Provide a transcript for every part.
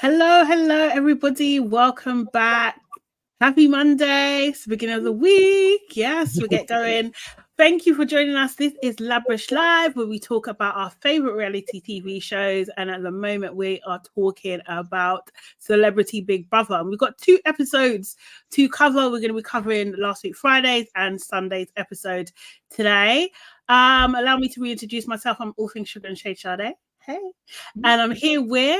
Hello, everybody. Welcome back. Happy Monday. It's the beginning of the week. Yes, we get going. Thank you for joining us. This is LABRISH Live, where we talk about our favorite reality TV shows. And at the moment, we are talking about Celebrity Big Brother. And we've got 2 episodes to cover. We're going to be covering last week Friday's and Sunday's episode today. Allow me to reintroduce myself. I'm all things sugar and shade Sade. Hey. And I'm here with...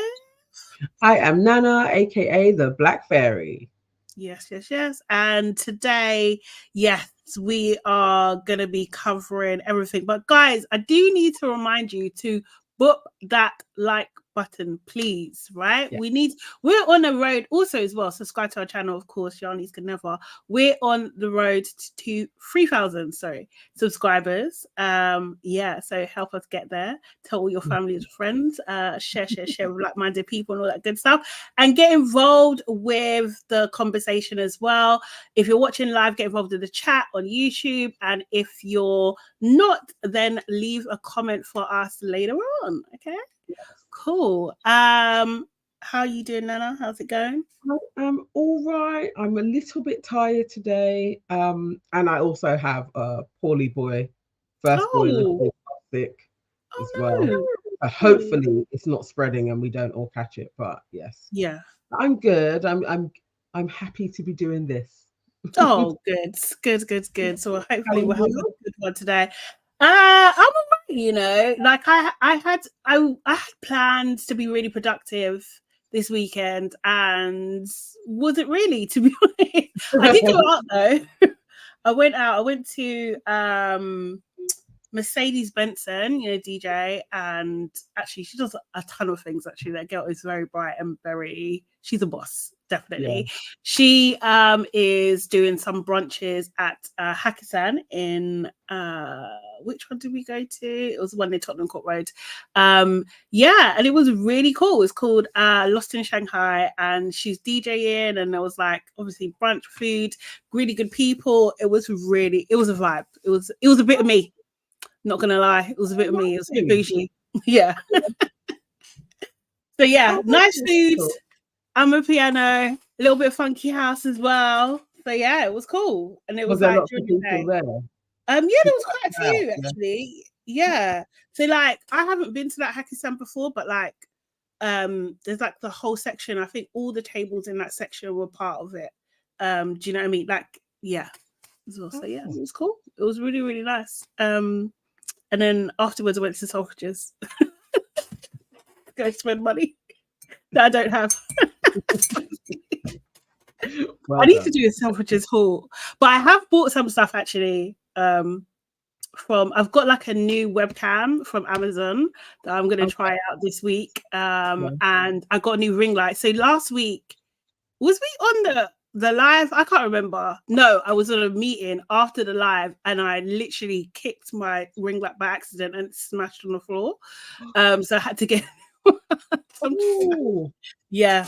I am Nana, aka the Black Fairy. Yes. And today, yes, we are going to be covering everything. But guys, I do need to remind you to book that like button, please, right? Yeah. We're on the road also as well. Subscribe to our channel, of course. Yarnies can never. We're on the road to 3,000 subscribers. So help us get there. Tell all your family and friends, share with like-minded people and all that good stuff, and get involved with the conversation as well. If you're watching live, get involved in the chat on YouTube, and if you're not, then leave a comment for us later on. Okay. Yes. Cool. How are you doing, Nana? How's it going? I'm all right. I'm a little bit tired today. And I also have a poorly boy, first boy sick as well. Hopefully it's not spreading and we don't all catch it. But yes. Yeah. I'm good. I'm happy to be doing this. Oh, good. So hopefully we'll have a good one today. I'm all right, you know. Like I had plans to be really productive this weekend, and wasn't really, to be honest. I did go out though. I went to Mercedes Benson, you know, DJ, and actually she does a ton of things. Actually, that girl is very bright and she's a boss, definitely. Yeah. She is doing some brunches at Hakkasan in which one did we go to? It was one near Tottenham Court Road. And it was really cool. It's called Lost in Shanghai, and she's DJing, and there was like obviously brunch food, really good people. It was a vibe. It was a bit of me. Not gonna lie, it was a bit of me. It was a bit bougie. Yeah. So yeah, nice food. I'm a piano, a little bit of funky house as well. So yeah, it was cool. And it was like during the day. There was quite a few actually. Yeah. So like I haven't been to that Hakkasan before, but like there's like the whole section. I think all the tables in that section were part of it. Do you know what I mean? Like, yeah. So yeah, it was cool. It was really, really nice. And then afterwards, I went to Selfridges. Go spend money that I don't have. I need to do a Selfridges haul, but I have bought some stuff actually. I've got like a new webcam from Amazon that I'm going to try out this week. And I got a new ring light. So last week, was we on the live? I can't remember. No, I was on a meeting after the live, and I literally kicked my ring light by accident and smashed on the floor. So I had to get yeah,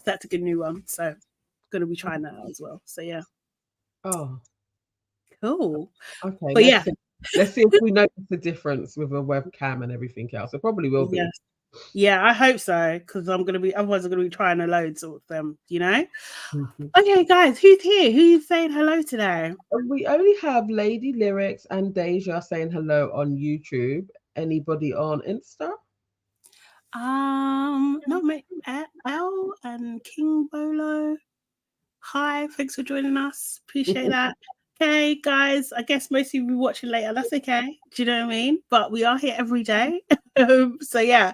that's a good new one. So gonna be trying that out as well. So yeah. Oh, cool. Okay, but let's see if we notice the difference with a webcam and everything else. It probably will be. Yeah, I hope so, because otherwise I'm going to be trying a loads of them, you know? Okay, guys, who's here? Who's saying hello today? We only have Lady Lyrics and Deja saying hello on YouTube. Anybody on Insta? No, mate. Elle and King Bolo. Hi, thanks for joining us. Appreciate that. Okay, guys, I guess most of you will be watching later. That's okay. Do you know what I mean? But we are here every day. So yeah.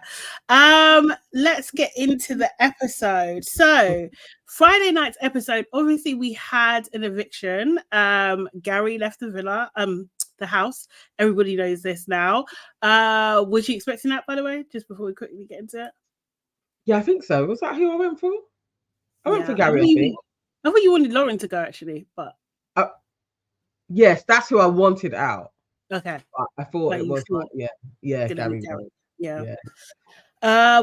Let's get into the episode. So Friday night's episode, obviously we had an eviction. Gary left the villa, the house. Everybody knows this now. Was you expecting that, by the way, just before we quickly get into it? Yeah, I think so. Was that who I went for? I went for Gary, I think. I thought you wanted Lauren to go, actually, but yes, that's who I wanted out. Okay. I thought it was Gary. Yeah.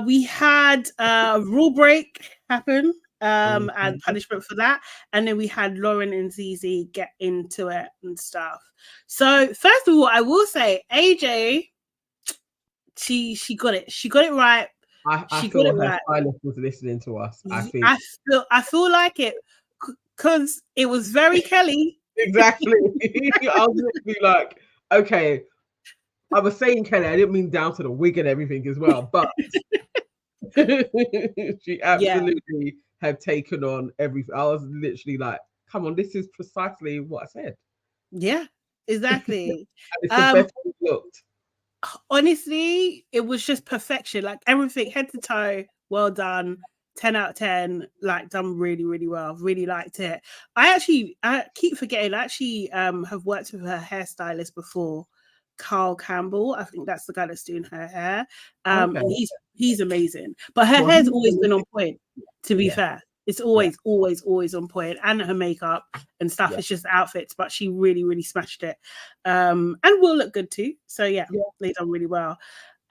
We had rule break happen and punishment for that, and then we had Lauren and Zizi get into it and stuff. So first of all, I will say AJ, she got it right. I She got feel it her right. stylist was listening to us. I feel like it because it was very Kelly. Exactly. I was literally like, okay. I was saying Kelly, I didn't mean down to the wig and everything as well, but she absolutely had taken on everything. I was literally like, come on, this is precisely what I said. Yeah, exactly. And it's the best it looked. Honestly, it was just perfection. Like everything, head to toe, well done. 10 out of 10, like done really, really well. Really liked it. I keep forgetting, I actually have worked with her hairstylist before, Carl Campbell. I think that's the guy that's doing her hair. Okay. And he's amazing. But her hair's always been on point, to be fair. It's always on point. And her makeup and stuff. It's just outfits, but she really, really smashed it. And will look good too. So they done really well.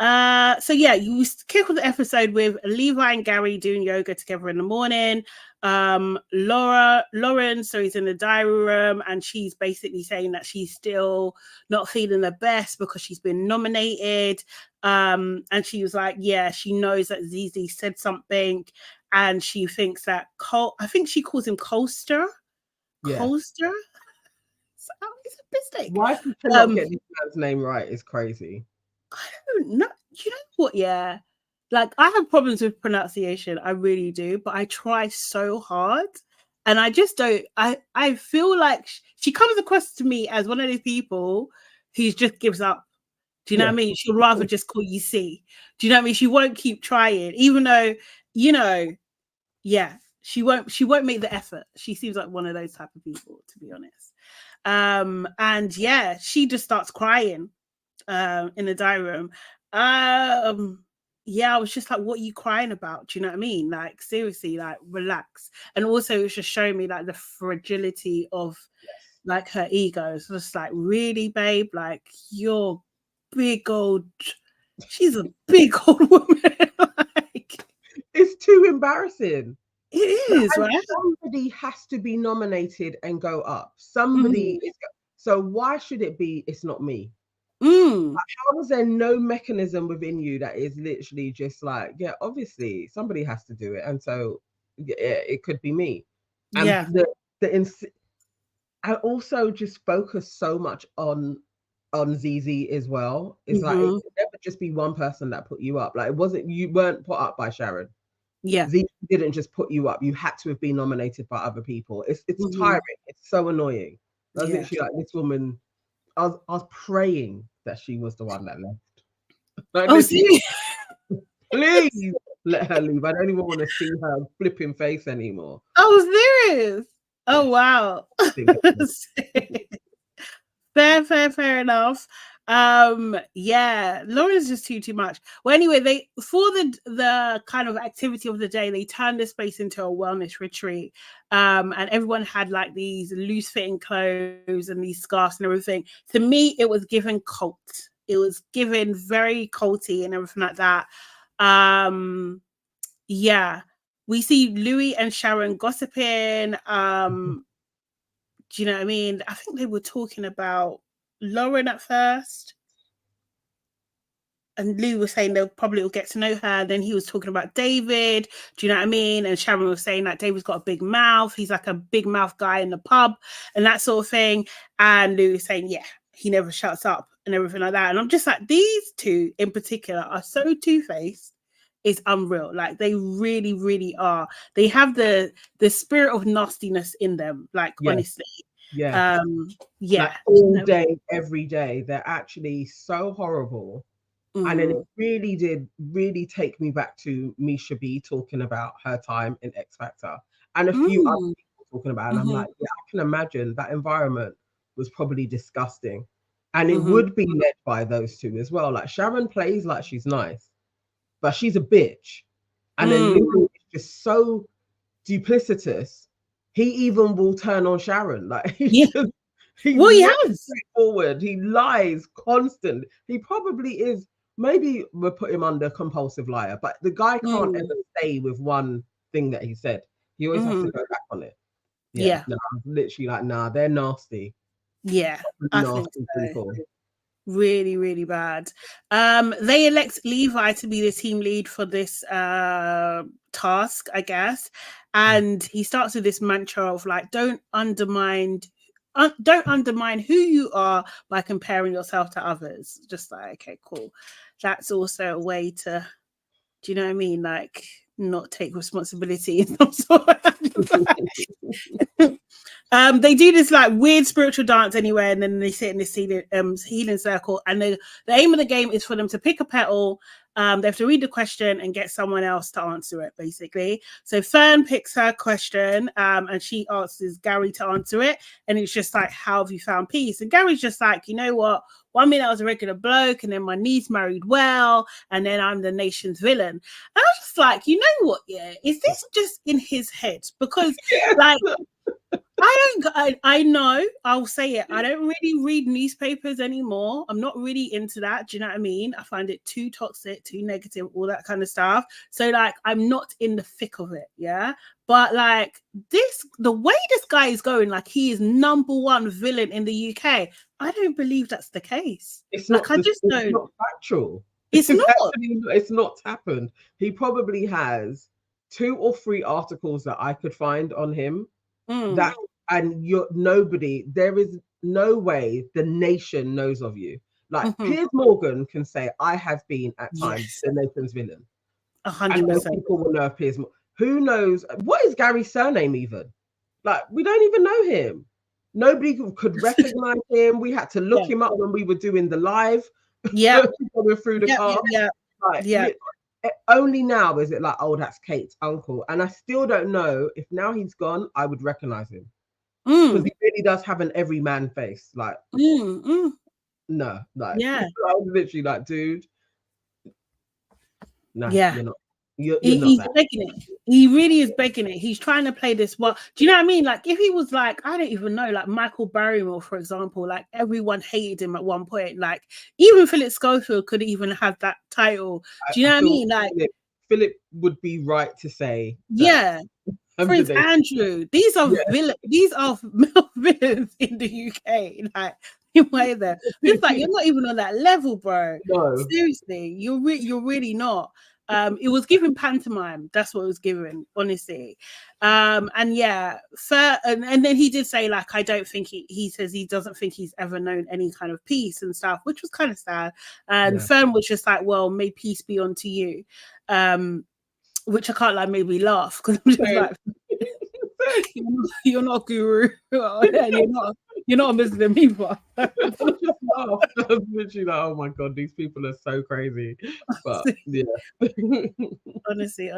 So you kick off the episode with Levi and Gary doing yoga together in the morning. Lauren, so he's in the diary room, and she's basically saying that she's still not feeling the best because she's been nominated. And she was like, she knows that Zizi said something, and she thinks that I think she calls him Colster. Colster? It's a mistake. Why she cannot get this man's name right is crazy. I don't know. You know what? Yeah. Like, I have problems with pronunciation. I really do. But I try so hard. And I just don't. I feel like she comes across to me as one of those people who just gives up. Do you know what I mean? She'll rather just call you C. Do you know what I mean? She won't keep trying, even though, she won't make the effort. She seems like one of those type of people, to be honest. And she just starts crying in the diary room. I was just like, what are you crying about? Do you know what I mean? Like, seriously, like, relax. And also it's just showing me like the fragility of like her ego. It's just like, really, babe, like, you're big old, she's a big old woman. Like, it's too embarrassing. It is, right? Somebody has to be nominated and go up. Somebody is. So why should it be? It's not me. Like, how is there no mechanism within you that is literally just like, obviously somebody has to do it, and so it could be me. And I also just focus so much on ZZ as well. It's like it could never just be one person that put you up. Like, you weren't put up by Sharon. Z didn't just put you up. You had to have been nominated by other people. It's tiring. It's so annoying. I was literally like, this woman. I was praying that she was the one that left. Like, please let her leave. I don't even want to see her flipping face anymore. Oh, serious? Oh, wow. Fair enough. Lauren's just too much. Well, anyway, for the kind of activity of the day, they turned the space into a wellness retreat. And everyone had like these loose fitting clothes and these scarves and everything. To me, it was given cult. It was given very culty and everything like that. We see Louis and Sharon gossiping. Do you know what I mean? I think they were talking about Lauren at first. And Lou was saying they'll probably will get to know her. Then he was talking about David. Do you know what I mean? And Sharon was saying that David's got a big mouth. He's like a big mouth guy in the pub and that sort of thing. And Lou was saying, he never shuts up and everything like that. And I'm just like, these two in particular are so two-faced. It's unreal. Like, they really, really are. They have the spirit of nastiness in them. Like, honestly. Yeah. Like, all day, every day. They're actually so horrible. And then it really did take me back to Misha B talking about her time in X Factor and a few other people talking about it. And I'm like, I can imagine that environment was probably disgusting. And it would be led by those two as well. Like, Sharon plays like she's nice, but she's a bitch. And then Louis is just so duplicitous. He even will turn on Sharon. Like, he's straightforward. He lies constantly. He probably is. Maybe we'll put him under compulsive liar, but the guy can't ever stay with one thing that he said. He always has to go back on it. No, I'm literally like, nah, they're nasty. Yeah, nasty people. Really, really bad. They elect Levi to be the team lead for this task, I guess. And he starts with this mantra of like, don't undermine who you are by comparing yourself to others. Just like, okay, cool. That's also a way to, do you know what I mean? Like, not take responsibility in some sort of they do this like weird spiritual dance anyway, and then they sit in this healing circle. And the aim of the game is for them to pick a petal. They have to read the question and get someone else to answer it, basically. So Fern picks her question, and she asks Gary to answer it. And it's just like, how have you found peace? And Gary's just like, you know what? 1 minute I was a regular bloke, and then my niece married well, and then I'm the nation's villain. And I was just like, you know what? Yeah, is this just in his head? Because like, I know, I'll say it. I don't really read newspapers anymore. I'm not really into that. Do you know what I mean? I find it too toxic, too negative, all that kind of stuff. So like, I'm not in the thick of it. Yeah. But like the way this guy is going, like he is #1 villain in the UK. I don't believe that's the case. It's like, it's not factual. It's not. It's not happened. He probably has 2 or 3 articles that I could find on him. That, and there is no way the nation knows of you. Like Piers Morgan can say, I have been at times the nation's villain. 100%. And no people will know of Piers Morgan. Who knows? What is Gary's surname even? Like, we don't even know him. Nobody could recognize him. We had to look him up when we were doing the live. Yeah. Going through the car. Yeah. Only now is it like, oh, that's Kate's uncle. And I still don't know if now he's gone, I would recognize him. Because he really does have an everyman face. Like, no, like, I was literally like, dude, no, you're not. He's not begging it. He really is begging it. He's trying to play this. Well, do you know what I mean? Like, if he was like, I don't even know, like Michael Barrymore, for example, like everyone hated him at one point. Like, even Philip Schofield could even have that title. Do you know what I mean? Like, Philip would be right to say, Prince Andrew. These are villains. These are male villains in the UK. Like, way there. It's like you're not even on that level, bro. No, seriously, you're really not. It was given pantomime. That's what it was given, honestly. And then he did say, like, I don't think he says he doesn't think he's ever known any kind of peace and stuff, which was kind of sad. And Fern was just like, well, may peace be unto you. Which I can't like maybe laugh because I'm just like, you're not a guru, and you're not a Muslim either. I was literally like, oh my god, these people are so crazy. But yeah. honestly.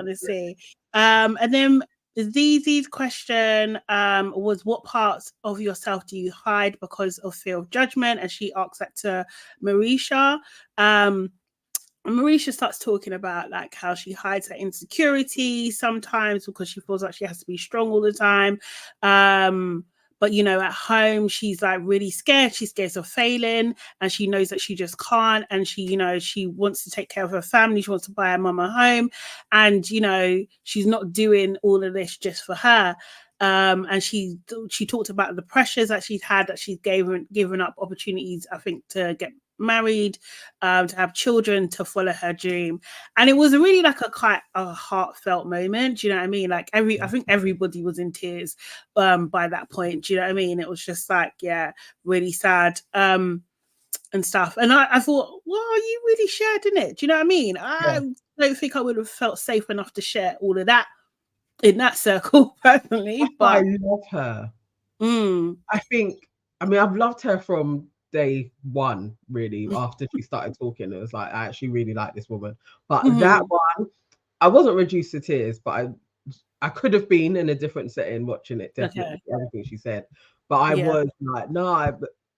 And then Zizi's question was, what parts of yourself do you hide because of fear of judgment? And she asks that to Marisha. Marisha starts talking about like how she hides her insecurity sometimes because she feels like she has to be strong all the time. But you know, at home she's like really scared. She's scared of failing, and she knows that she just can't. And she, you know, she wants to take care of her family. She wants to buy her mum a home, and you know, she's not doing all of this just for her. And she talked about the pressures that she's had, that she's given up opportunities, I think, to get married, to have children, to follow her dream. And it was really like quite a heartfelt moment. Do you know what I mean? Like I think everybody was in tears by that point. Do you know what I mean? It was just like, yeah, really sad and stuff. And I thought, well, you really shared in it. Do you know what I mean? I don't think I would have felt safe enough to share all of that in that circle personally. But I love her. I mean, I've loved her from day one, really. After she started talking, it was like, I actually really like this woman. But that one, I wasn't reduced to tears, but I could have been in a different setting watching it, definitely, everything she said. But I was like, no,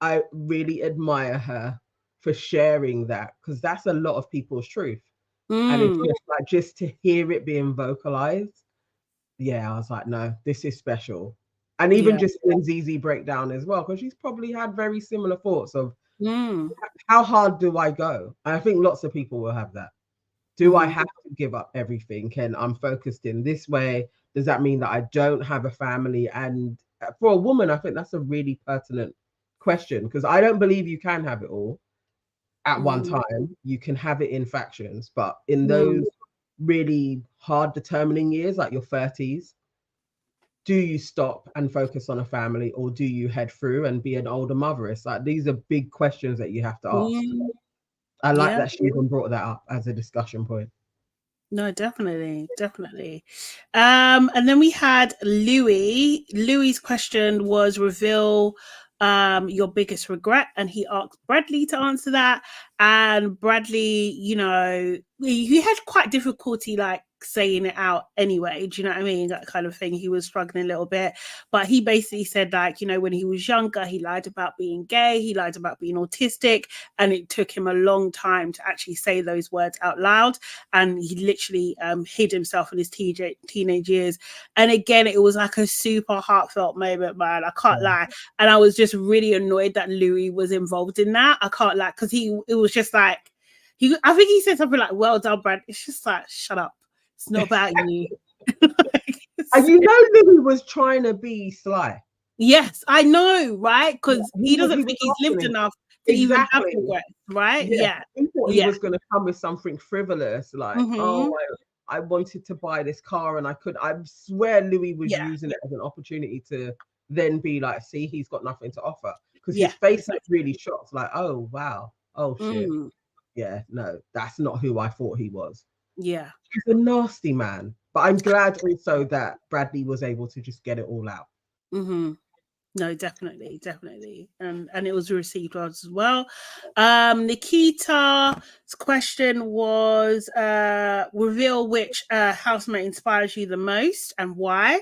I really admire her for sharing that, because that's a lot of people's truth. And it's just like, just to hear it being vocalized, I was like, no, this is special. And even just in ZZ breakdown as well, because she's probably had very similar thoughts of how hard do I go? And I think lots of people will have that. Do I have to give up everything? And I'm focused in this way. Does that mean that I don't have a family? And for a woman, I think that's a really pertinent question, because I don't believe you can have it all. at one time. You can have it in factions, but in those really hard determining years, like your 30s, do you stop and focus on a family, or do you head through and be an older motheress? Like, these are big questions that you have to ask. I like that she even brought that up as a discussion point. No, definitely. And then we had Louis. Louis's question was, reveal your biggest regret, and he asked Bradley to answer that. And Bradley, you know, he had quite difficulty like saying it out anyway, do you know what I mean, that kind of thing. He was struggling a little bit, but he basically said, like, you know, when he was younger, he lied about being gay, he lied about being autistic, and it took him a long time to actually say those words out loud, and he literally hid himself in his teenage years. And again, it was like a super heartfelt moment, man, I can't lie. And I was just really annoyed that Louis was involved in that, I can't lie, because it was just like, I think he said something like, well done, Brad. It's just like, shut up. It's not about you. And you know, Louis was trying to be sly. Yes, I know, right? Because he doesn't think he's lived enough to even have regrets, right? Yeah. He thought he was going to come with something frivolous, like, oh, I wanted to buy this car and I swear Louis was using it as an opportunity to then be like, see, he's got nothing to offer. Because his face was really shocked, like, oh, wow. Oh, shit. Yeah, no, that's not who I thought he was. Yeah. He's a nasty man. But I'm glad also that Bradley was able to just get it all out. No, definitely. And it was received as well. Nikita's question was, reveal which housemate inspires you the most and why.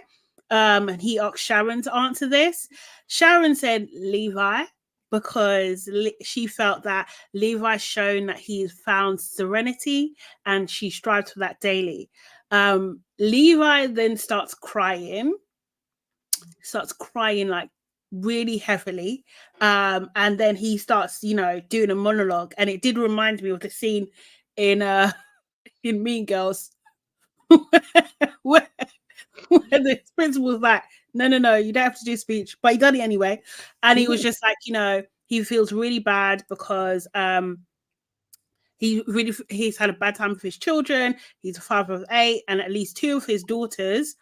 And he asked Sharon to answer this. Sharon said Levi, because she felt that Levi's shown that he's found serenity and she strives for that daily. Levi then starts crying like really heavily, and then he starts, you know, doing a monologue, and it did remind me of the scene in Mean Girls where the principal was like, no, you don't have to do speech, but he done it anyway. And he was just like, you know, he feels really bad because he's had a bad time with his children. He's a father of 8, and at least 2 of his daughters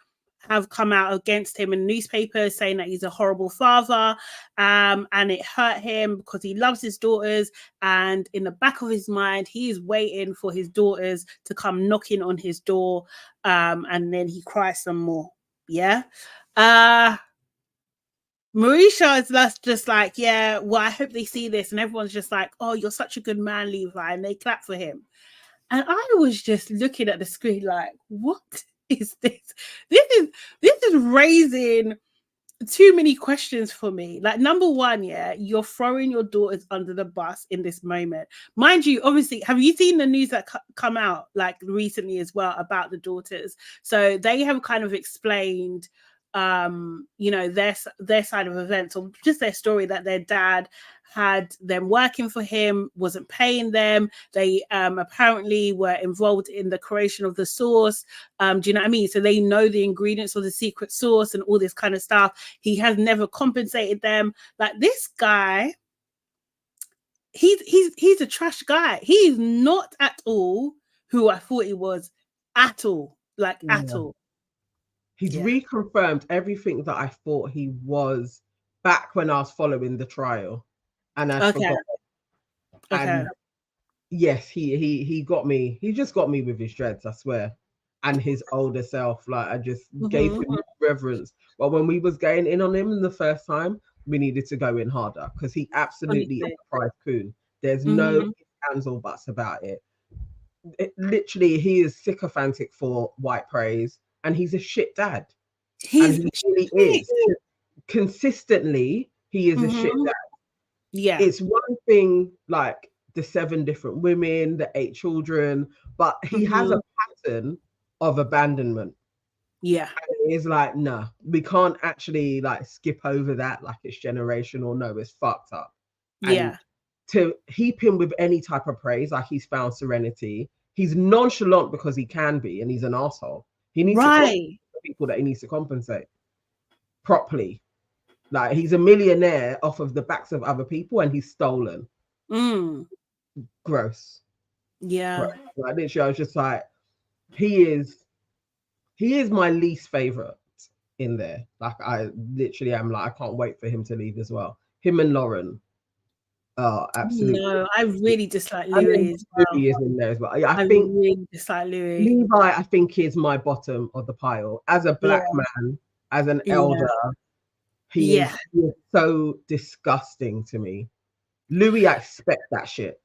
have come out against him in newspapers saying that he's a horrible father, and it hurt him because he loves his daughters, and in the back of his mind he is waiting for his daughters to come knocking on his door, and then he cries some more. Marisha is just like, yeah, well, I hope they see this, and everyone's just like, oh, you're such a good man, Levi, and they clap for him. And I was just looking at the screen like, what is this? This is raising too many questions for me. Like, number one, you're throwing your daughters under the bus in this moment. Mind you, obviously, have you seen the news that come out like recently as well about the daughters? So they have kind of explained, you know, their side of events, or just their story, that their dad had them working for him, wasn't paying them. They apparently were involved in the creation of the sauce. Do you know what I mean? So they know the ingredients of the secret sauce and all this kind of stuff. He has never compensated them. Like, this guy, he's a trash guy. He's not at all who I thought he was, at all. Like, at all. He's reconfirmed everything that I thought he was back when I was following the trial, and I forgot. And yes, he got me. He just got me with his dreads, I swear, and his older self. Like, I just gave him reverence. But when we was going in on him the first time, we needed to go in harder, because he absolutely is a prize coon. There's no ands or buts about it. Literally, he is sycophantic for white praise. And he's a shit dad. And he really is. Consistently, he is a shit dad. Yeah. It's one thing, like the 7 different women, the 8 children, but he has a pattern of abandonment. Yeah. And it's like, nah, we can't actually like skip over that like it's generational. No, it's fucked up. And to heap him with any type of praise, like he's found serenity, he's nonchalant because he can be, and he's an asshole. He needs to compensate people that he needs to compensate properly. Like, he's a millionaire off of the backs of other people, and he's stolen. gross. Yeah. Gross. Like literally, I was just like, he is my least favorite in there. Like I literally am like, I can't wait for him to leave as well. Him and Lauren are absolutely. No, I really dislike And then Louis as well. Louis is in there as well. I really dislike Louis. Levi, I think, is my bottom of the pile. As a black man, as an elder, he is so disgusting to me. Louis, I expect that shit.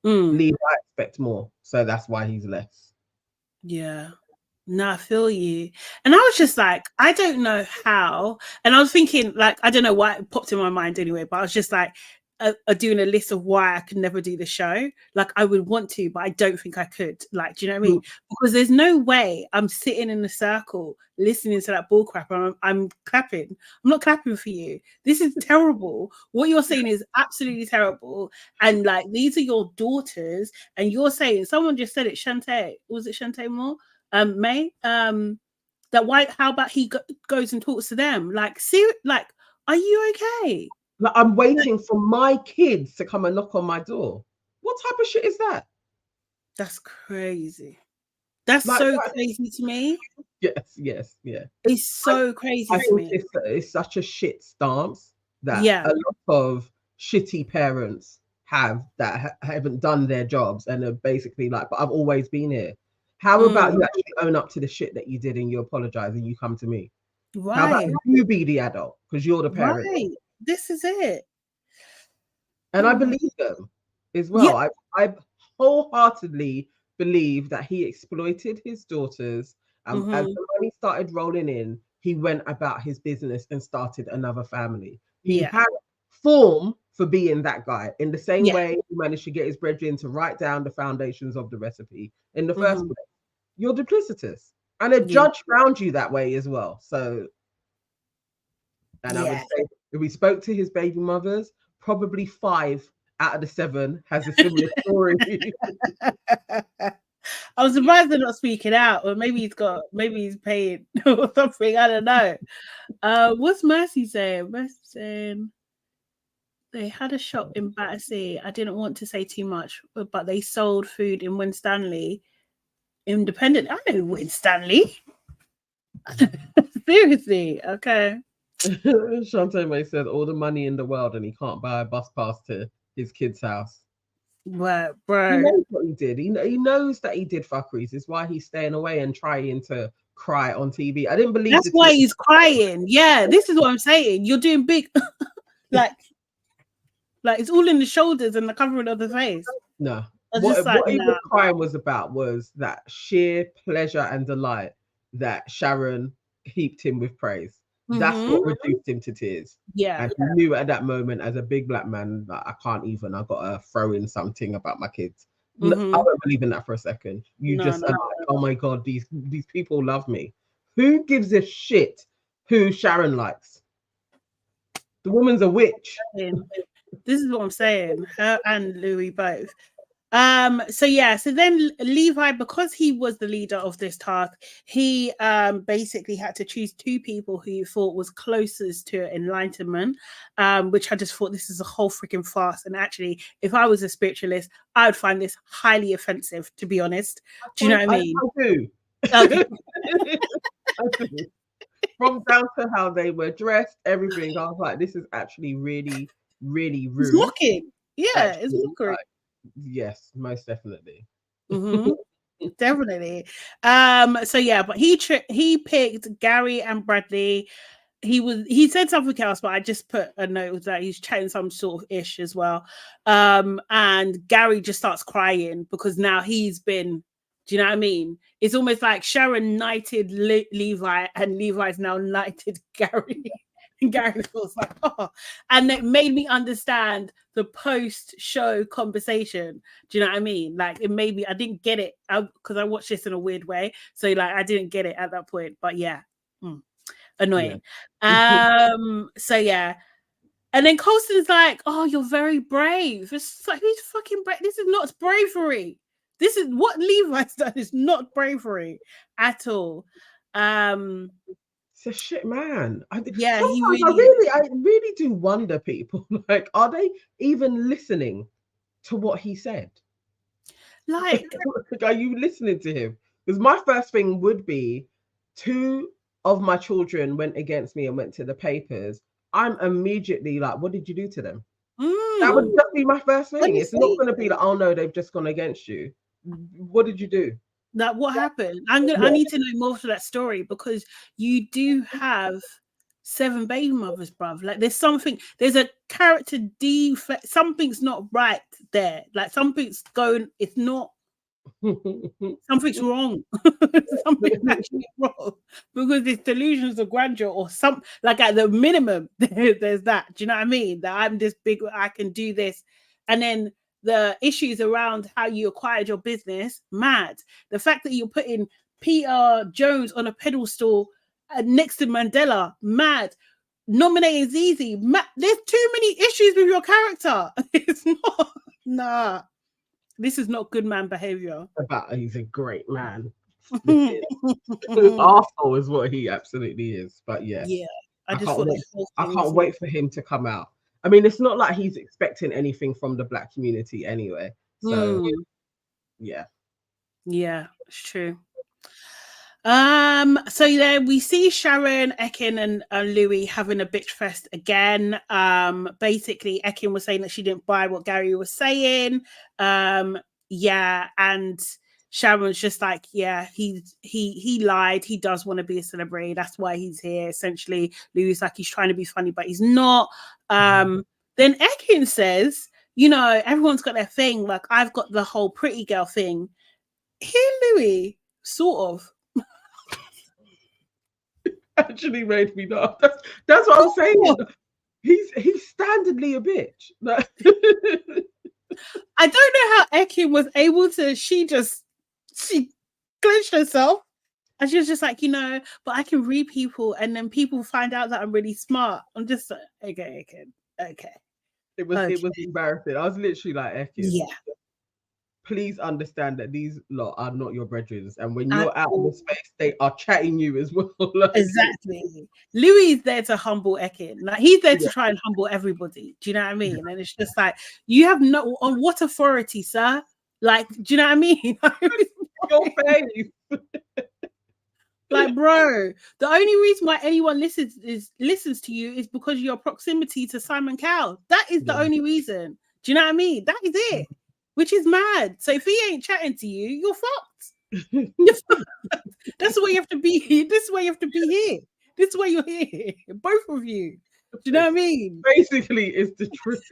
Levi, I expect more. So that's why he's less. Yeah. No, I feel you. And I was just like, I don't know how. And I was thinking, like, I don't know why it popped in my mind anyway, but I was just like, doing a list of why I could never do the show. Like, I would want to, but I don't think I could. Like, do you know what I mean? Because there's no way I'm sitting in a circle listening to that bull crap and I'm clapping. I'm not clapping for you. This is terrible. What you're saying is absolutely terrible. And like, these are your daughters, and you're saying, someone just said it, Shantae. Was it Shantae Moore? May, that white, how about he goes and talks to them? Like, see, like, are you okay? Like, I'm waiting for my kids to come and knock on my door. What type of shit is that? That's crazy. That's like, so crazy to me. Yes. It's so crazy to me. It's such a shit stance that a lot of shitty parents have that haven't done their jobs and are basically like, but I've always been here. How about you actually own up to the shit that you did and you apologize and you come to me? Right. How about you be the adult because you're the parent? Right. This is it. And I believe them as well. Yeah. I wholeheartedly believe that he exploited his daughters. As the money started rolling in, he went about his business and started another family. He had form for being that guy. In the same way he managed to get his brethren to write down the foundations of the recipe in the first place. You're duplicitous. And a judge found you that way as well. So, and I would say, if we spoke to his baby mothers, probably 5 out of the 7 has a similar story. I was surprised they're not speaking out, or maybe he's paying or something. I don't know. What's Mercy saying? Mercy saying they had a shop in Battersea. I didn't want to say too much, but they sold food in Winstanley. Independent. I know Winstanley. Seriously, okay. Shantae May said all the money in the world and he can't buy a bus pass to his kid's house. Well, bro, he knows what he did. He knows that he did fuckeries. It's why he's staying away and trying to cry on TV. I didn't believe that's why he's crying. Yeah, this is what I'm saying. You're doing big, like it's all in the shoulders and the covering of the face. No, what he was crying was about was that sheer pleasure and delight that Sharon heaped him with praise. That's what reduced him to tears. Yeah. And he knew at that moment, as a big black man, that I can't even, I've got to throw in something about my kids. I don't believe in that for a second. You just are like, oh my God, these people love me. Who gives a shit who Sharon likes? The woman's a witch. This is what I'm saying. Her and Louis both. So then Levi, because he was the leader of this task, he basically had to choose 2 people who he thought was closest to enlightenment, which I just thought this is a whole freaking farce. And actually, if I was a spiritualist, I would find this highly offensive, to be honest. Do you know what I mean? I do. Okay. I do. From down to how they were dressed, everything, I was like, this is actually really, really rude. It's mocking. Yeah, it's mockery. Yes, most definitely. Definitely. But he picked Gary and Bradley. He said something else, but I just put a note that he's chatting some sort of ish as well. And Gary just starts crying because now he's been, do you know what I mean? It's almost like Sharon knighted Levi and Levi's now knighted Gary. And Gary was like, oh, and it made me understand the post-show conversation. Do you know what I mean? Like, it made me, I didn't get it because I watched this in a weird way. So, like, I didn't get it at that point. But yeah, annoying. Yeah. And then Colston's like, oh, you're very brave. It's like, who's fucking brave? This is not bravery. This is what Levi's done. Is not bravery at all. It's a shit man. I really do wonder, people, like, are they even listening to what he said? Like, are you listening to him? Because my first thing would be, 2 of my children went against me and went to the papers. I'm immediately like, what did you do to them? That would just be my first thing. It's not going to be like, oh no, they've just gone against you. What did you do? Like, what happened? I need to know more to that story, because you do have 7 baby mothers, bruv. Like, there's a character defect. Something's not right there. Like, something's going, it's not, something's wrong. Something's actually wrong, because it's delusions of grandeur, or some, like, at the minimum, there's that. Do you know what I mean? That I'm this big, I can do this. And then the issues around how you acquired your business, mad. The fact that you're putting Peter Jones on a pedestal next to Mandela, mad. Nominating Zizi, mad. There's too many issues with your character. It's not, nah. This is not good man behavior. He's a great man. Arthur is what he absolutely is. But yeah, I can't wait for him to come out. I mean, it's not like he's expecting anything from the Black community anyway. So yeah, it's true. So then we see Sharon, Ekin, and Louis having a bitch fest again. Basically, Ekin was saying that she didn't buy what Gary was saying. And Sharon's just like, yeah, he lied. He does want to be a celebrity. That's why he's here. Essentially, Louis is like, he's trying to be funny, but he's not. Then Ekin says, everyone's got their thing. Like, I've got the whole pretty girl thing. Here, Louis, sort of. Actually made me laugh. That's what I'm saying. He's standardly a bitch. I don't know how Ekin was able to. She clenched herself, and she was just like, but I can read people, and then people find out that I'm really smart. I'm just like, okay, Ekin, okay. It was embarrassing. I was literally like, Ekin, yeah. Please understand that these lot are not your brethren, and when you're out of the space, they are chatting you as well. Exactly. Louis is there to humble Ekin. Like, he's there to try and humble everybody. Do you know what I mean? And it's just like, you have no, on what authority, sir? Like, do you know what I mean? Your face. Like, bro, the only reason why anyone listens to you is because of your proximity to Simon Cowell. That is the only reason. Do you know what I mean? That is it. Which is mad. So if he ain't chatting to you, you're fucked. That's why you have to be here. This is why you have to be here. This is why you're here. Both of you. Do you know what I mean? Basically, it's the truth.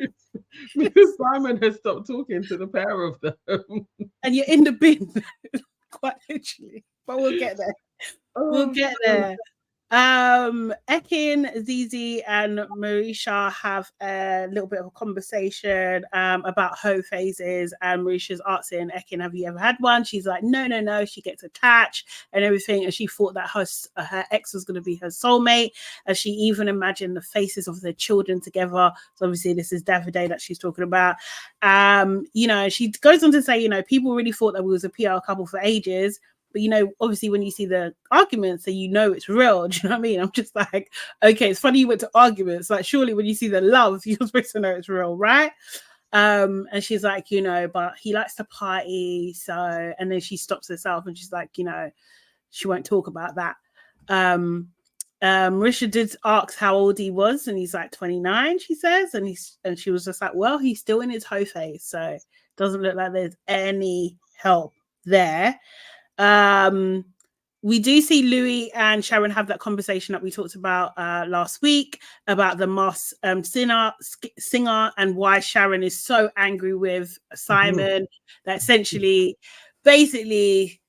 Because Simon has stopped talking to the pair of them. And you're in the bin. Quite literally. But we'll get there. We'll get there. Ekin, Zizi, and Marisha have a little bit of a conversation about hoe phases, and Marisha's asking Ekin, have you ever had one? She's like, no. She gets attached and everything, and she thought that her ex was going to be her soulmate, and she even imagined the faces of their children together. So obviously this is Davide that she's talking about. She goes on to say, people really thought that we was a PR couple for ages. But, obviously when you see the arguments, so it's real. Do you know what I mean? I'm just like, okay, it's funny you went to arguments. Like, surely when you see the love, you're supposed to know it's real, right? And she's like, but he likes to party. So, and then she stops herself and she's like, she won't talk about that. Risha did ask how old he was, and he's like 29, she says. And she was just like, well, he's still in his hoe phase. So it doesn't look like there's any help there. We do see Louis and Sharon have that conversation that we talked about last week about the masked singer and why Sharon is so angry with Simon that essentially, basically,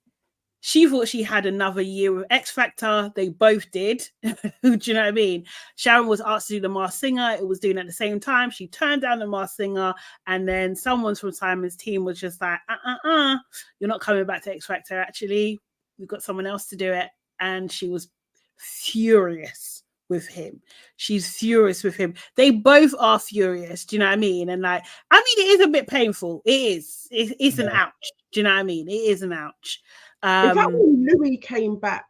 she thought she had another year with X Factor. They both did. Do you know what I mean? Sharon was asked to do the Masked Singer. It was doing at the same time. She turned down the Masked Singer. And then someone from Simon's team was just like, you're not coming back to X Factor, actually. We've got someone else to do it. And she was furious with him. She's furious with him. They both are furious. Do you know what I mean? And it is a bit painful. It is. It's an ouch. Do you know what I mean? It is an ouch. In fact, when Louis came back,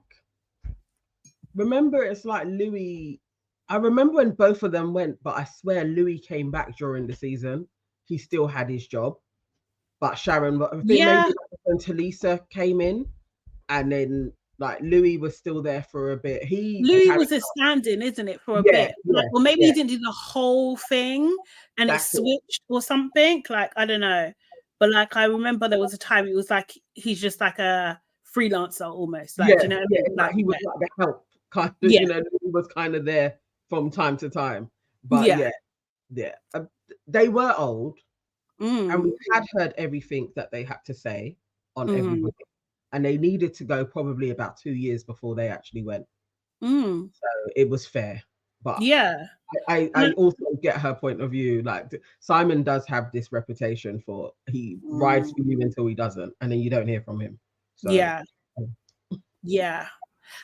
remember, it's like Louis, I remember when both of them went, but I swear Louis came back during the season. he still had his job. But Sharon, I think Yeah. maybe when Talisa came in, and then like Louis was still there for a bit. Louis was a stand-in, isn't it, for a bit? Like, or maybe he didn't do the whole thing and it switched or something. Like, I don't know. But like, I remember there was a time it was like he's just like a freelancer almost. Like, do you know what I mean? Like he was like the help kind of, you know, he was kind of there from time to time. But they were old, and we had heard everything that they had to say on everybody. And they needed to go probably about 2 years before they actually went. So it was fair. But I also get her point of view. Like Simon does have this reputation for he rides for you until he doesn't, and then you don't hear from him. So yeah.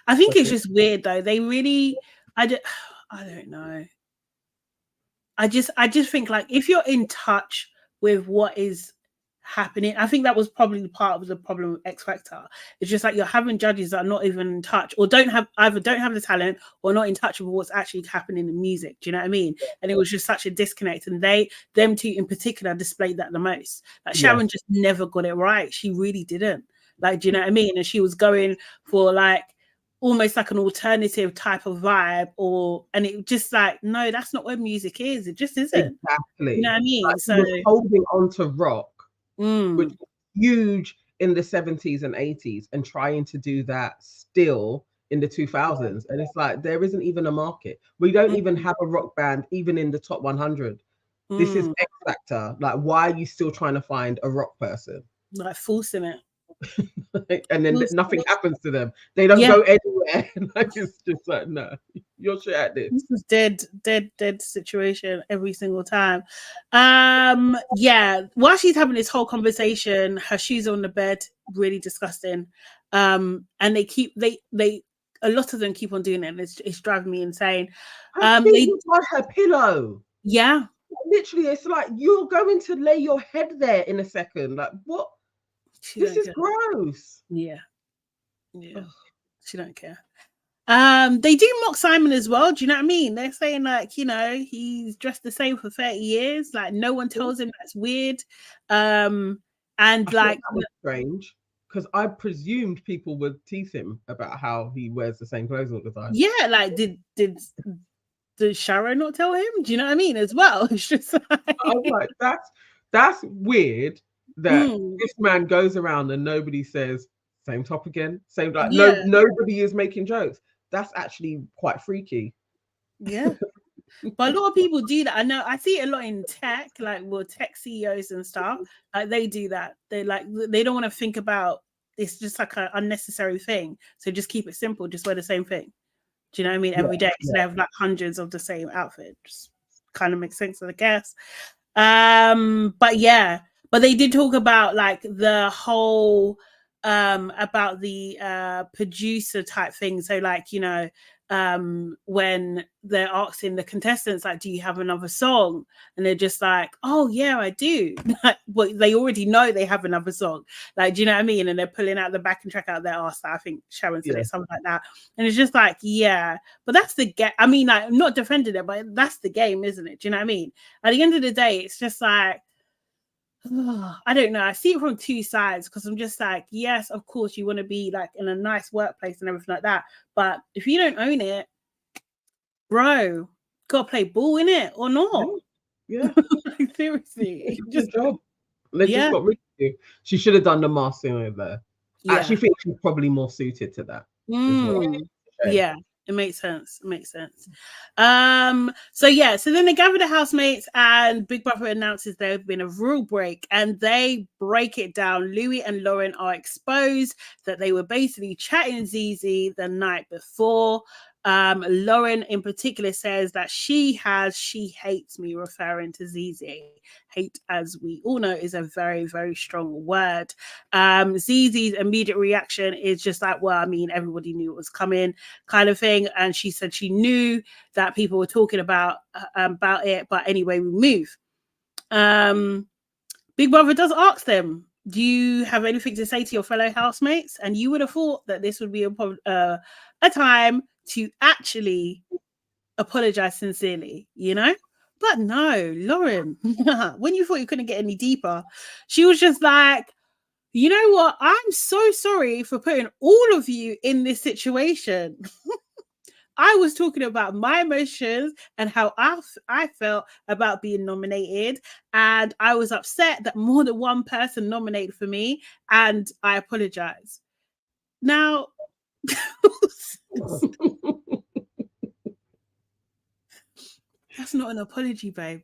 I think it's just weird though. They really, I don't know. I just think like if you're in touch with what is happening, I think that was probably part of the problem with X Factor. It's just like you're having judges that are not even in touch, or don't have the talent, or not in touch with what's actually happening in music. Do you know what I mean? And it was just such a disconnect, and them two in particular displayed that the most. Like Sharon just never got it right. She really didn't. Like, do you know what I mean? And she was going for like almost like an alternative type of vibe, and it just like, no, that's not where music is. It just isn't. Exactly. You know what I mean? Like, so was holding on to rock, which was huge in the 70s and 80s, and trying to do that still in the 2000s. And it's like, there isn't even a market. We don't even have a rock band, even in the top 100. This is X Factor. Like, why are you still trying to find a rock person? Like forcing it. And then nothing happens to them. They don't go anywhere. Like, it's just like, no, you're shit at this. This is dead situation every single time. While she's having this whole conversation, her shoes are on the bed, really disgusting. And they a lot of them keep on doing it, and it's driving me insane. They by her pillow. Yeah. Literally, it's like you're going to lay your head there in a second. Like, what? This is gross. Yeah. She don't care. They do mock Simon as well. Do you know what I mean? They're saying like, you know, he's dressed the same for 30 years. Like no one tells him that's weird. And like that was strange, because I presumed people would tease him about how he wears the same clothes all the time. Yeah, like did Sharon not tell him? Do you know what I mean? As well. It's just like... I was like, that's weird that this man goes around and nobody says same top again, same like nobody is making jokes. That's actually quite freaky. Yeah. But a lot of people do that. I know I see it a lot in tech, like tech CEOs and stuff. Like they do that. They don't want to think about it's just like an unnecessary thing. So just keep it simple, just wear the same thing. Do you know what I mean? Every day. So they have like hundreds of the same outfit. Just kind of makes sense, I guess. But they did talk about like the whole about the producer type thing. So like, you know, when they're asking the contestants like, do you have another song? And they're just like, oh yeah, I do. Well, they already know they have another song. Like, do you know what I mean? And they're pulling out the backing track out their arse. I think Sharon said it, something like that. And it's just like, yeah, but that's the game. I mean, like, I'm not defending it, but that's the game, isn't it? Do you know what I mean? At the end of the day, it's just like, I don't know. I see it from two sides, because I'm just like, yes, of course, you want to be like in a nice workplace and everything like that. But if you don't own it, bro, gotta play ball in it or not. Yeah. Like, seriously. Just job. They just got rid of you. She should have done the mask thing over there. I actually think she's probably more suited to that. Yeah. It makes sense. So then they gather the housemates, and Big Brother announces there have been a rule break, and they break it down. Louis and Lauren are exposed that they were basically chatting Zizi the night before. Lauren in particular says that she hates me, referring to Zizi. Hate, as we all know, is a very, very strong word. Zizi's immediate reaction is just like, well, I mean, everybody knew it was coming, kind of thing. And she said she knew that people were talking about it, but anyway, we move. Big Brother does ask them, do you have anything to say to your fellow housemates? And you would have thought that this would be a time to actually apologize sincerely, you know? But no, Lauren, when you thought you couldn't get any deeper, she was just like, you know what? I'm so sorry for putting all of you in this situation. I was talking about my emotions and how I felt about being nominated. And I was upset that more than one person nominated for me. And I apologize. Now, that's not an apology, babe.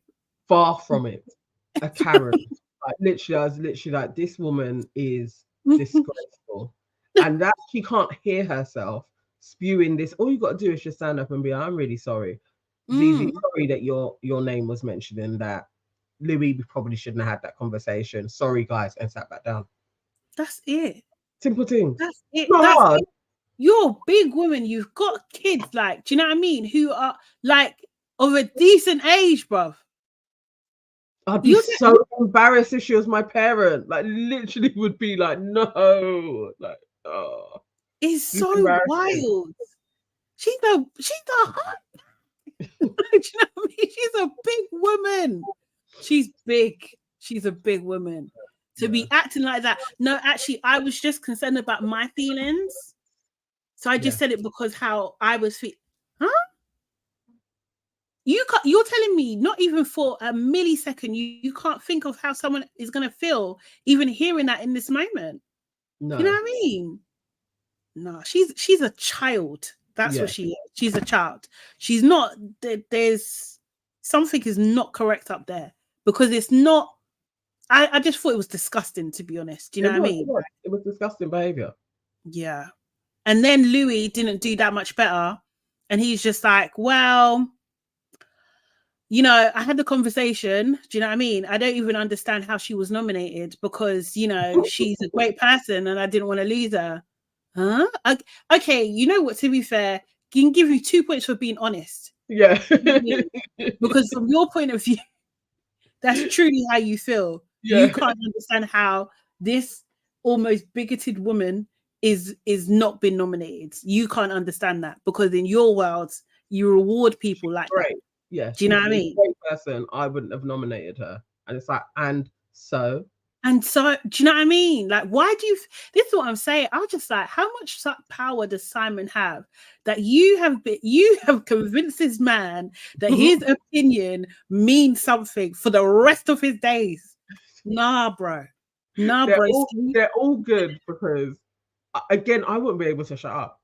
Far from it. A Karen. Like literally, I was literally like, this woman is disgraceful. And that she can't hear herself spewing this. All you got to do is just stand up and be like, I'm really sorry. Zizi, sorry that your name was mentioned in that. Louis probably shouldn't have had that conversation. Sorry, guys, and sat back down. That's it. Simple things. That's it. Not That's hard. it. You're a big woman. You've got kids, like, do you know what I mean? Who are like of a decent age, bruv. I'd be so embarrassed if she was my parent. Like, literally would be like, no. Like, oh. It's so wild. She's the hot. Do you know what I mean? She's a big woman. She's big. She's a big woman. To be acting like that. No, actually, I was just concerned about my feelings. So I just said it because how I was feeling. Huh? You're telling me not even for a millisecond you can't think of how someone is going to feel even hearing that in this moment. No. You know what I mean? No, she's a child. That's what she is. She's a child. She's not. There's something is not correct up there because it's not. I just thought it was disgusting, to be honest. Do you know what I mean? It was disgusting behavior. Yeah. And then Louis didn't do that much better. And he's just like, well, you know, I had the conversation. Do you know what I mean? I don't even understand how she was nominated because, you know, she's a great person and I didn't want to lose her. Huh? Okay, you know what? To be fair, I can give you 2 points for being honest. Yeah. Because from your point of view, that's truly how you feel. Yeah. You can't understand how this almost bigoted woman is not been nominated. You can't understand that because in your world, you reward people like that. Yeah. Do you know what I mean? Great person, I wouldn't have nominated her. And it's like, and so, do you know what I mean? Like, why do you? This is what I'm saying. I was just like, how much power does Simon have that you have convinced this man that his opinion means something for the rest of his days? Nah, bro. Nah, bro. They're all good because, again, I wouldn't be able to shut up.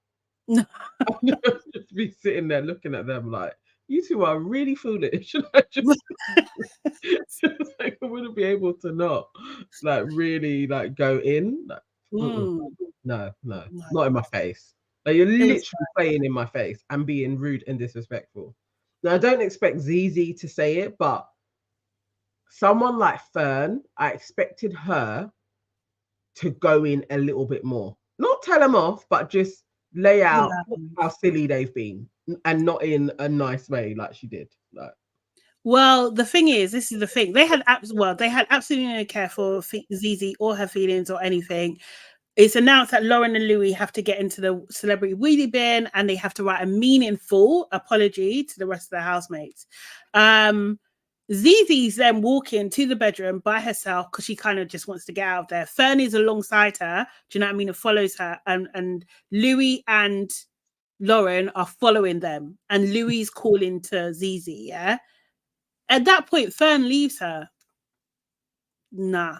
No. I'd just be sitting there looking at them like, you two are really foolish. I wouldn't be able to not like really like go in. Like, no, not in my face. Like you're literally playing in my face and being rude and disrespectful. Now I don't expect Zizi to say it, but someone like Fern, I expected her to go in a little bit more. Not tell them off, but just lay out how silly they've been. And not in a nice way like she did. Like, well, the thing is, this is the thing. They had absolutely no care for Zizi or her feelings or anything. It's announced that Lauren and Louis have to get into the celebrity wheelie bin and they have to write a meaningful apology to the rest of their housemates. Zizi's then walking to the bedroom by herself because she kind of just wants to get out of there. Fern is alongside her. Do you know what I mean? It follows her. And Louis and Lauren are following them and Louis calling to Zizi, yeah? At that point, Fern leaves her. Nah.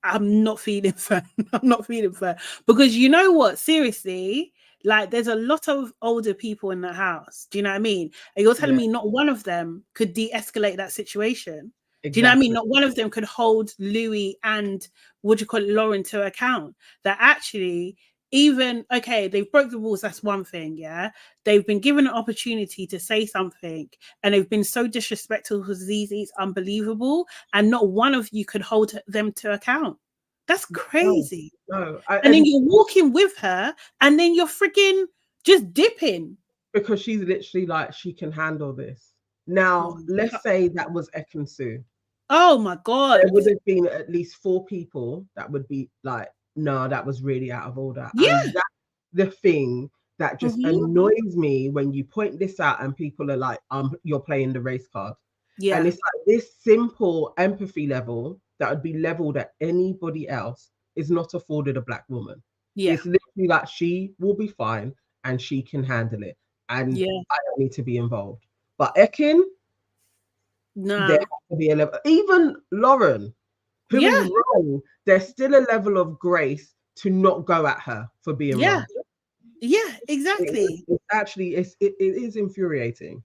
I'm not feeling Fern. I'm not feeling Fern. Because you know what? Seriously, like there's a lot of older people in the house. Do you know what I mean? And you're telling me not one of them could de-escalate that situation. Exactly. Do you know what I mean? Not one of them could hold Louis and Lauren to account. That actually, even they broke the rules. That's one thing. Yeah, they've been given an opportunity to say something, and they've been so disrespectful to Zizi. It's unbelievable, and not one of you could hold them to account. That's crazy. No. And then you're walking with her, and then you're freaking just dipping because she's literally like she can handle this. Now, let's say that was Ekansu. Oh my God! There would have been at least 4 people that would be like, no, that was really out of order. Yeah. And that's the thing that just annoys me when you point this out and people are like, you're playing the race card. Yeah. And it's like this simple empathy level that would be leveled at anybody else is not afforded a Black woman. Yeah. It's literally like she will be fine and she can handle it. And I don't need to be involved. But Ekin, there has to be a level. Even Lauren, who is wrong, there's still a level of grace to not go at her for being wrong. Yeah, exactly. It's actually, it is infuriating.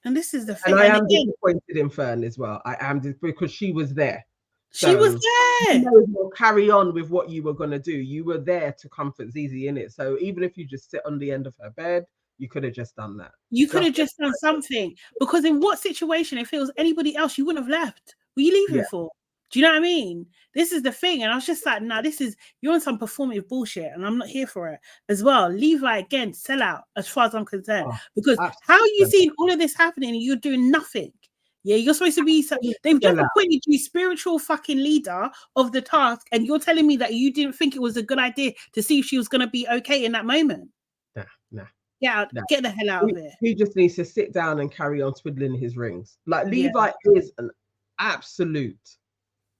And this is the thing. And I am disappointed in Fern as well. I am, because she was there. She was there. You know, you'll carry on with what you were going to do. You were there to comfort Zizi in it. So even if you just sit on the end of her bed, you could have just done that. You could have just done something. Because in what situation, if it was anybody else, you wouldn't have left. What are you leaving for? Do you know what I mean? This is the thing. And I was just like, nah, you're on some performative bullshit and I'm not here for it as well. Levi, again, sell out as far as I'm concerned. Because how are you seeing all of this happening and you're doing nothing? Yeah, you're supposed to be, they've just appointed you spiritual fucking leader of the task. And you're telling me that you didn't think it was a good idea to see if she was going to be okay in that moment. Nah. Yeah, get the hell out of here. He just needs to sit down and carry on twiddling his rings. Like Levi is an absolute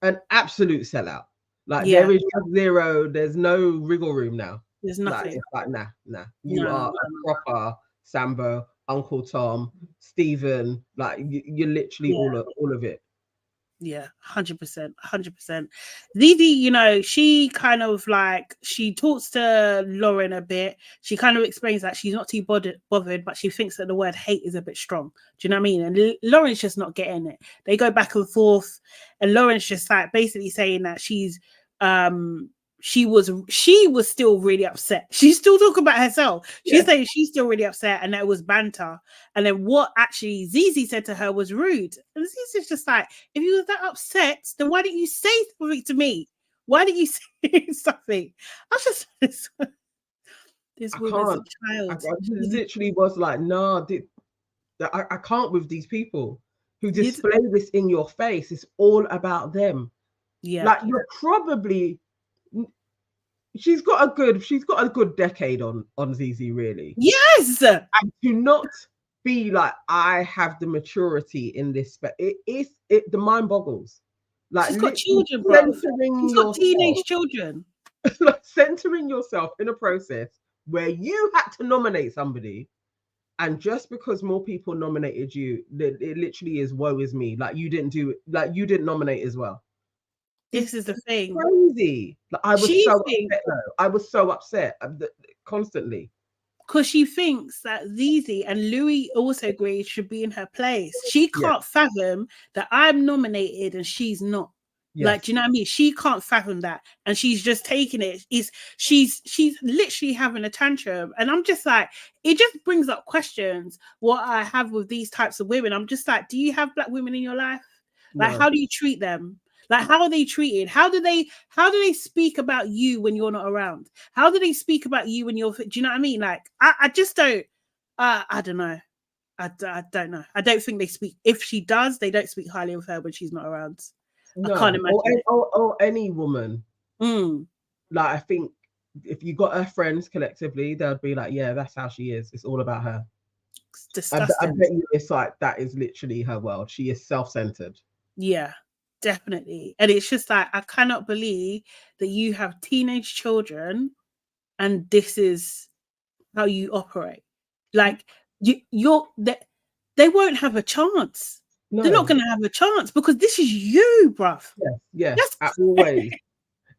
sellout. Like there is zero, there's no wriggle room now. There's nothing. Like, it's like nah. You are a proper Sambo, Uncle Tom, Stephen. Like you're literally all of it. Yeah, 100%. Didi, you know, she kind of like, she talks to Lauren a bit. She kind of explains that she's not too bothered, but she thinks that the word hate is a bit strong. Do you know what I mean? And Lauren's just not getting it. They go back and forth, and Lauren's just like basically saying that she was still really upset. She's still talking about herself. She's saying she's still really upset and that it was banter. And then what actually Zizi said to her was rude. And Zizi's just like, if you were that upset, then why didn't you say something to me? Why didn't you say something? I was just this woman's a child. I literally was like, nah, I can't with these people who display this in your face. It's all about them. Yeah. Like you're probably she's got a good decade on Zizi, really. Yes. And to not be like, I have the maturity in this, but the mind boggles. Like she's got children, bro. She's got teenage children. Like centering yourself in a process where you had to nominate somebody, and just because more people nominated you, it literally is woe is me. Like you didn't do it, like you didn't nominate as well. This is the thing. Crazy. Like, I was so upset constantly. Because she thinks that Zizi and Louis also agree should be in her place. She can't fathom that I'm nominated and she's not. Yes. Like, do you know what I mean? She can't fathom that. And she's just taking it. She's literally having a tantrum. And I'm just like, it just brings up questions what I have with these types of women. I'm just like, do you have Black women in your life? Like, how do you treat them? Like, how are they treated? How do they speak about you when you're not around? How do they speak about you when you're? Do you know what I mean? Like, I just don't. I don't know. I don't know. I don't think they speak. If she does, they don't speak highly of her when she's not around. No. I can't imagine. Or any woman. Like, I think if you got her friends collectively, they'll be like, yeah, that's how she is. It's all about her. It's disgusting. I bet you it's like that is literally her world. She is self-centered. Yeah. Definitely. And it's just like, I cannot believe that you have teenage children and this is how you operate. Like they won't have a chance. No. They're not going to have a chance because this is you, bruv. Yes, always.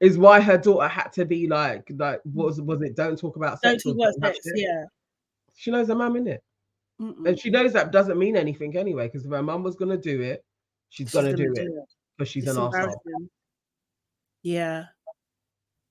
Is why her daughter had to be like what was it? Don't talk about sex. Don't talk about sex. Yeah. She knows her mum, innit? And she knows that doesn't mean anything anyway, because if her mum was going to do it, she's going to do it. But she's an arsehole. Yeah.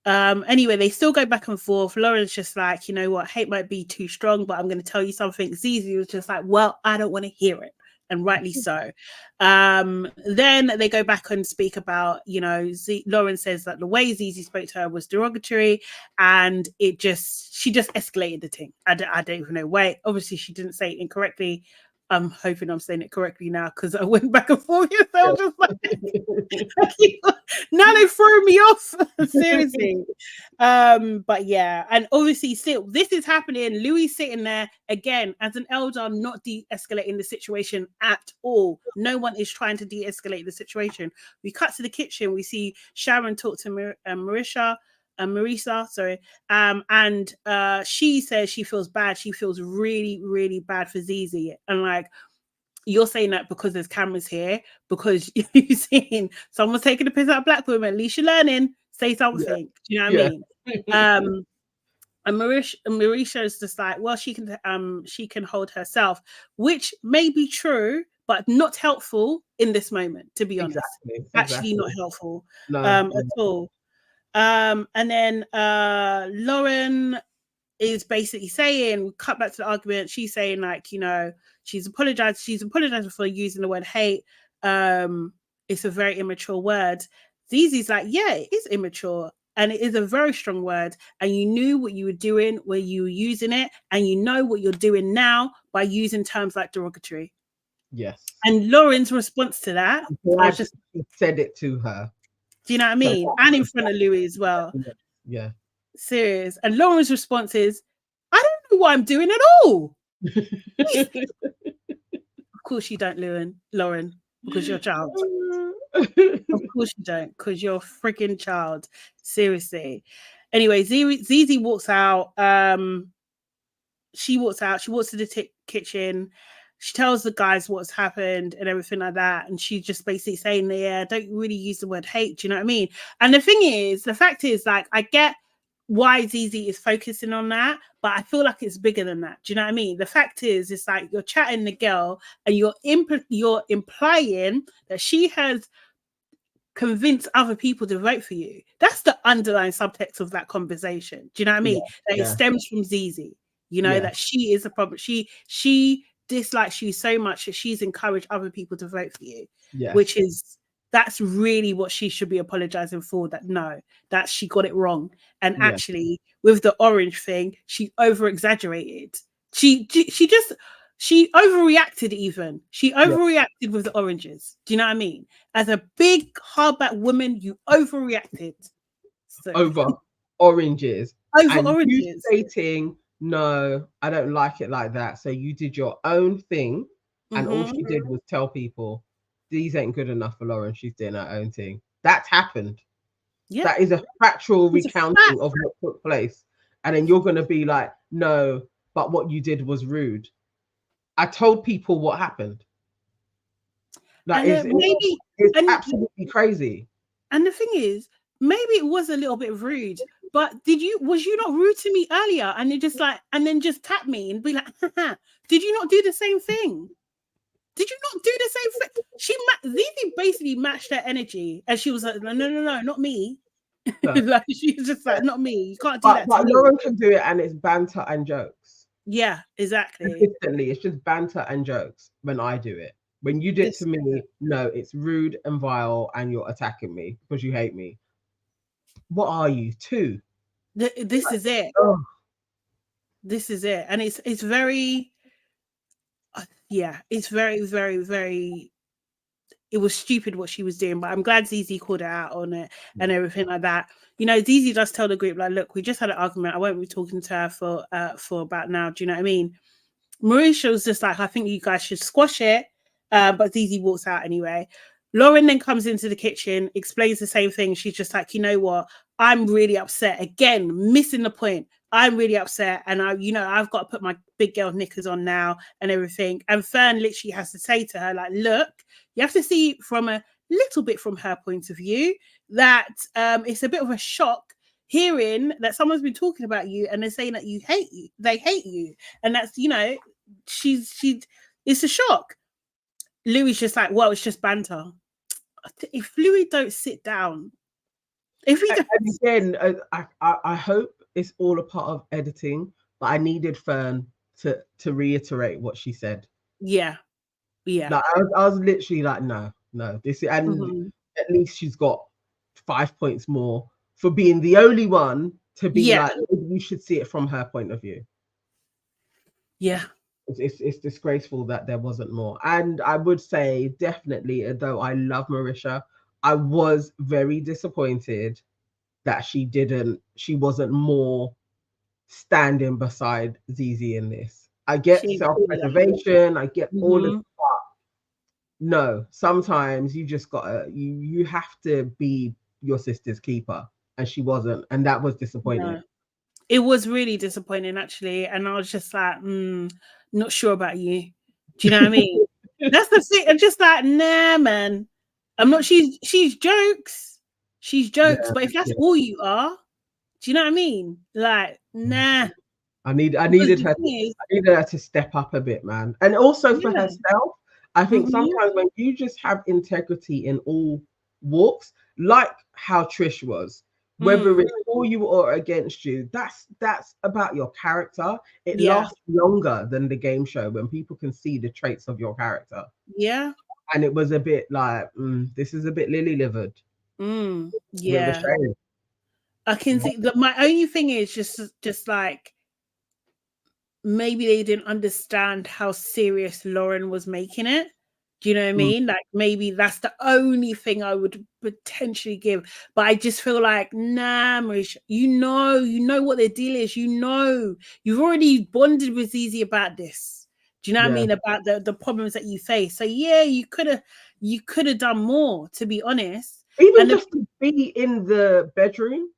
Anyway, they still go back and forth. Lauren's just like, you know what, hate might be too strong, but I'm going to tell you something. Zizi was just like, well, I don't want to hear it. And rightly so. Then they go back and speak about, you know, Lauren says that the way Zizi spoke to her was derogatory, and she just escalated the thing. I don't even know. Wait, obviously she didn't say it incorrectly, I'm hoping I'm saying it correctly now because I went back and forth. So I'm just like, now they throw me off. Seriously. But yeah, and obviously still this is happening. Louis sitting there again as an elder, not de-escalating the situation at all. No one is trying to de-escalate the situation. We cut to the kitchen. We see Sharon talk to Marisa, sorry, and she says she feels bad. She feels really, really bad for Zizi, and like, you're saying that because there's cameras here, because you've seen someone's taking a piss out of black women. At least you're learning. Say something. Yeah. Do you know what I mean? And Marisha is just like, well, she can hold herself, which may be true, but not helpful in this moment, to be honest. Actually not helpful at all. And then Lauren is basically saying, cut back to the argument, she's saying like, you know, she's apologizing for using the word hate. It's a very immature word. Zizi's like, yeah, it is immature. And it is a very strong word. And you knew what you were doing when you were using it. And you know what you're doing now by using terms like derogatory. Yes. And Lauren's response to that, I just said it to her. Do you know what I mean? So, and in front of Louis as well. Yeah. Serious. And Lauren's response is, I don't know what I'm doing at all. Of course you don't, Lauren, because you're a child. Of course you don't, because you're a freaking child. Seriously. Anyway, Zizi walks out. She walks to the kitchen. She tells the guys what's happened and everything like that. And she's just basically saying, yeah, don't really use the word hate. Do you know what I mean? And the fact is, like, I get why Zizi is focusing on that, but I feel like it's bigger than that. Do you know what I mean? The fact is, it's like you're chatting the girl and you're implying that she has convinced other people to vote for you. That's the underlying subtext of that conversation. Do you know what I mean? That it stems from Zizi. You know, that she is a problem. She dislikes you so much that she's encouraged other people to vote for you, that's really what she should be apologizing for. That she got it wrong. And actually with the orange thing, she over exaggerated. She overreacted even. She overreacted with the oranges. Do you know what I mean? As a big hardback woman, you overreacted. Over oranges. Oranges. You stating, no, I don't like it like that. So you did your own thing, and all she did was tell people, these ain't good enough for Lauren. She's doing her own thing. That's happened. Yeah. That is a factual recounting of what took place. And then you're going to be like, no, but what you did was rude. I told people what happened. It's absolutely crazy. And the thing is, maybe it was a little bit rude, but was you not rude to me earlier? And you just like, and then just tap me and be like, did you not do the same thing? Did you not do the same thing? Zizi basically matched her energy, and she was like, no, not me. No. Like, she's just like, not me. You can't do that. But Lauren can do it, and it's banter and jokes. Yeah, exactly. Consistently, it's just banter and jokes when I do it. When you do it to me, no, it's rude and vile, and you're attacking me because you hate me. What are you, 2? This is it. Oh. This is it, and it's very. It's very, very, very. It was stupid what she was doing, but I'm glad Zizi called her out on it and everything like that. You know, Zizi does tell the group, like, look, we just had an argument. I won't be talking to her for about now. Do you know what I mean? Marisha was just like, I think you guys should squash it. But Zizi walks out anyway. Lauren then comes into the kitchen, explains the same thing. She's just like, you know what? I'm really upset. Again, missing the point. I'm really upset. And I've got to put my big girl knickers on now and everything. And Fern literally has to say to her, like, look, you have to see from a little bit from her point of view that it's a bit of a shock hearing that someone's been talking about you and they're saying that they hate you. And that's, it's a shock. Louis just like, well, it's just banter. If Louis don't sit down, I hope it's all a part of editing, but I needed Fern to reiterate what she said. Yeah. Like, I was literally like, no, this is, and at least she's got 5 points more for being the only one to be like, we should see it from her point of view. Yeah. It's disgraceful that there wasn't more. And I would say definitely, though I love Marisha, I was very disappointed that she wasn't more standing beside Zizi in this. I get self-preservation, I get all of that. No, sometimes you just gotta you have to be your sister's keeper, and she wasn't, and that was disappointing. No. It was really disappointing, actually, and I was just like, not sure about you. Do you know what I mean? That's the thing. I'm just like, nah, man. I'm not. She's jokes. She's jokes. Yeah, but if that's all you are, do you know what I mean? Like, nah. I needed her to step up a bit, man, and also for herself. I think sometimes when you just have integrity in all walks, like how Trish was, whether it's for you or against you, that's about your character. It lasts longer than the game show when people can see the traits of your character. Yeah. And it was a bit like, this is a bit lily-livered. Yeah. I can see that. My only thing is just like, maybe they didn't understand how serious Lauren was making it. Do you know what I mean? Like, maybe that's the only thing I would potentially give. But I just feel like, nah, Marisha, you know what their deal is. You know, you've already bonded with Zizi about this. Do you know what I mean? About the problems that you face. So yeah, you could have done more, to be honest. Even just to be in the bedroom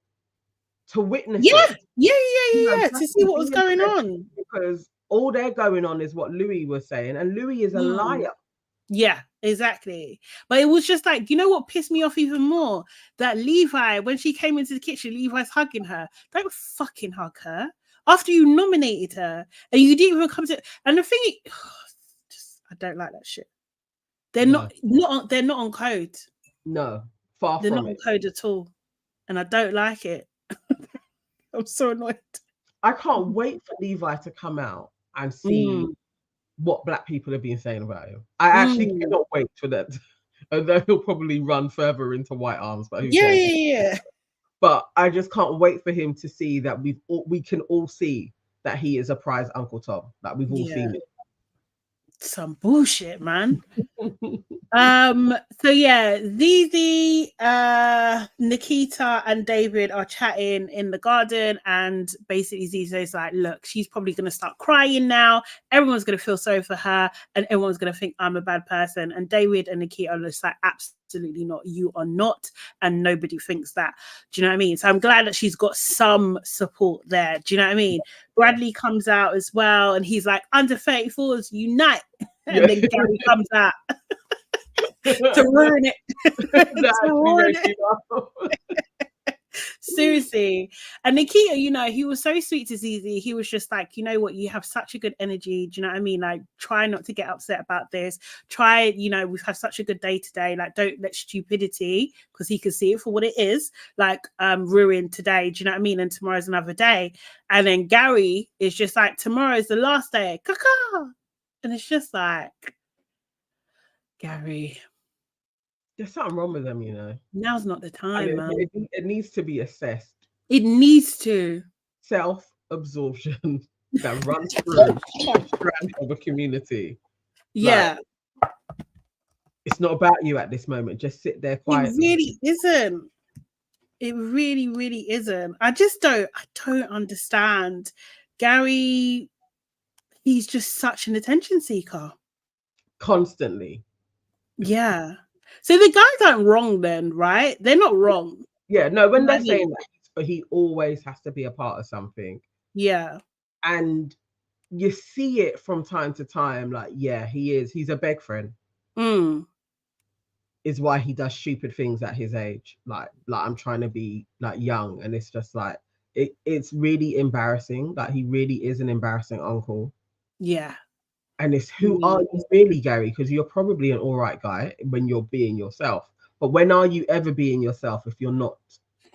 to witness it. Yeah, to see what was going on. Because all they're going on is what Louis was saying, and Louis is a liar. Yeah, exactly. But it was just like, you know what pissed me off even more? That Levi, when she came into the kitchen, Levi's hugging her. Don't fucking hug her. After you nominated her, and you didn't even come to. And the thing is, I don't like that shit. They're not on code. No, far from it. They're not on code at all, and I don't like it. I'm so annoyed. I can't wait for Levi to come out and see what black people have been saying about him. I actually cannot wait for that. Although he'll probably run further into white arms, but who cares? Yeah. But I just can't wait for him to see that we can all see that he is a prize Uncle Tom. That we've all seen it. Some bullshit, man. So yeah, Zizi, Nikita and David are chatting in the garden, and basically Zizi's like, look, she's probably gonna start crying now. Everyone's gonna feel sorry for her, and everyone's gonna think I'm a bad person. And David and Nikita are just like, absolutely not, you are not, and nobody thinks that. Do you know what I mean? So I'm glad that she's got some support there. Do you know what I mean? Bradley comes out as well, and he's like, under 34s unite. And then Gary comes out to ruin it. Seriously. And Nikita, he was so sweet to Zizi. He was just like, you know what, you have such a good energy. Do you know what I mean? Like, try not to get upset about this. Try, we've had such a good day today. Like, don't let stupidity, because he can see it for what it is, like, ruin today. Do you know what I mean? And tomorrow's another day. And then Gary is just like, tomorrow's the last day. Caca. And it's just like, Gary, there's something wrong with them, Now's not the time, man. It needs to be assessed. It needs to. Self-absorption that runs through the strand of a community. Yeah. Like, it's not about you at this moment. Just sit there quietly. It really isn't. It really, really isn't. I don't understand. Gary, he's just such an attention seeker. Constantly. Yeah. So the guys aren't wrong then, right? They're not wrong. Yeah, no, when they're saying that, but he always has to be a part of something. Yeah. And you see it from time to time, like, yeah, he's a beg friend. Is why he does stupid things at his age. Like I'm trying to be like young, and it's just like it's really embarrassing. Like, he really is an embarrassing uncle. Yeah. And it's who are you really, Gary? Because you're probably an all right guy when you're being yourself. But when are you ever being yourself if you're not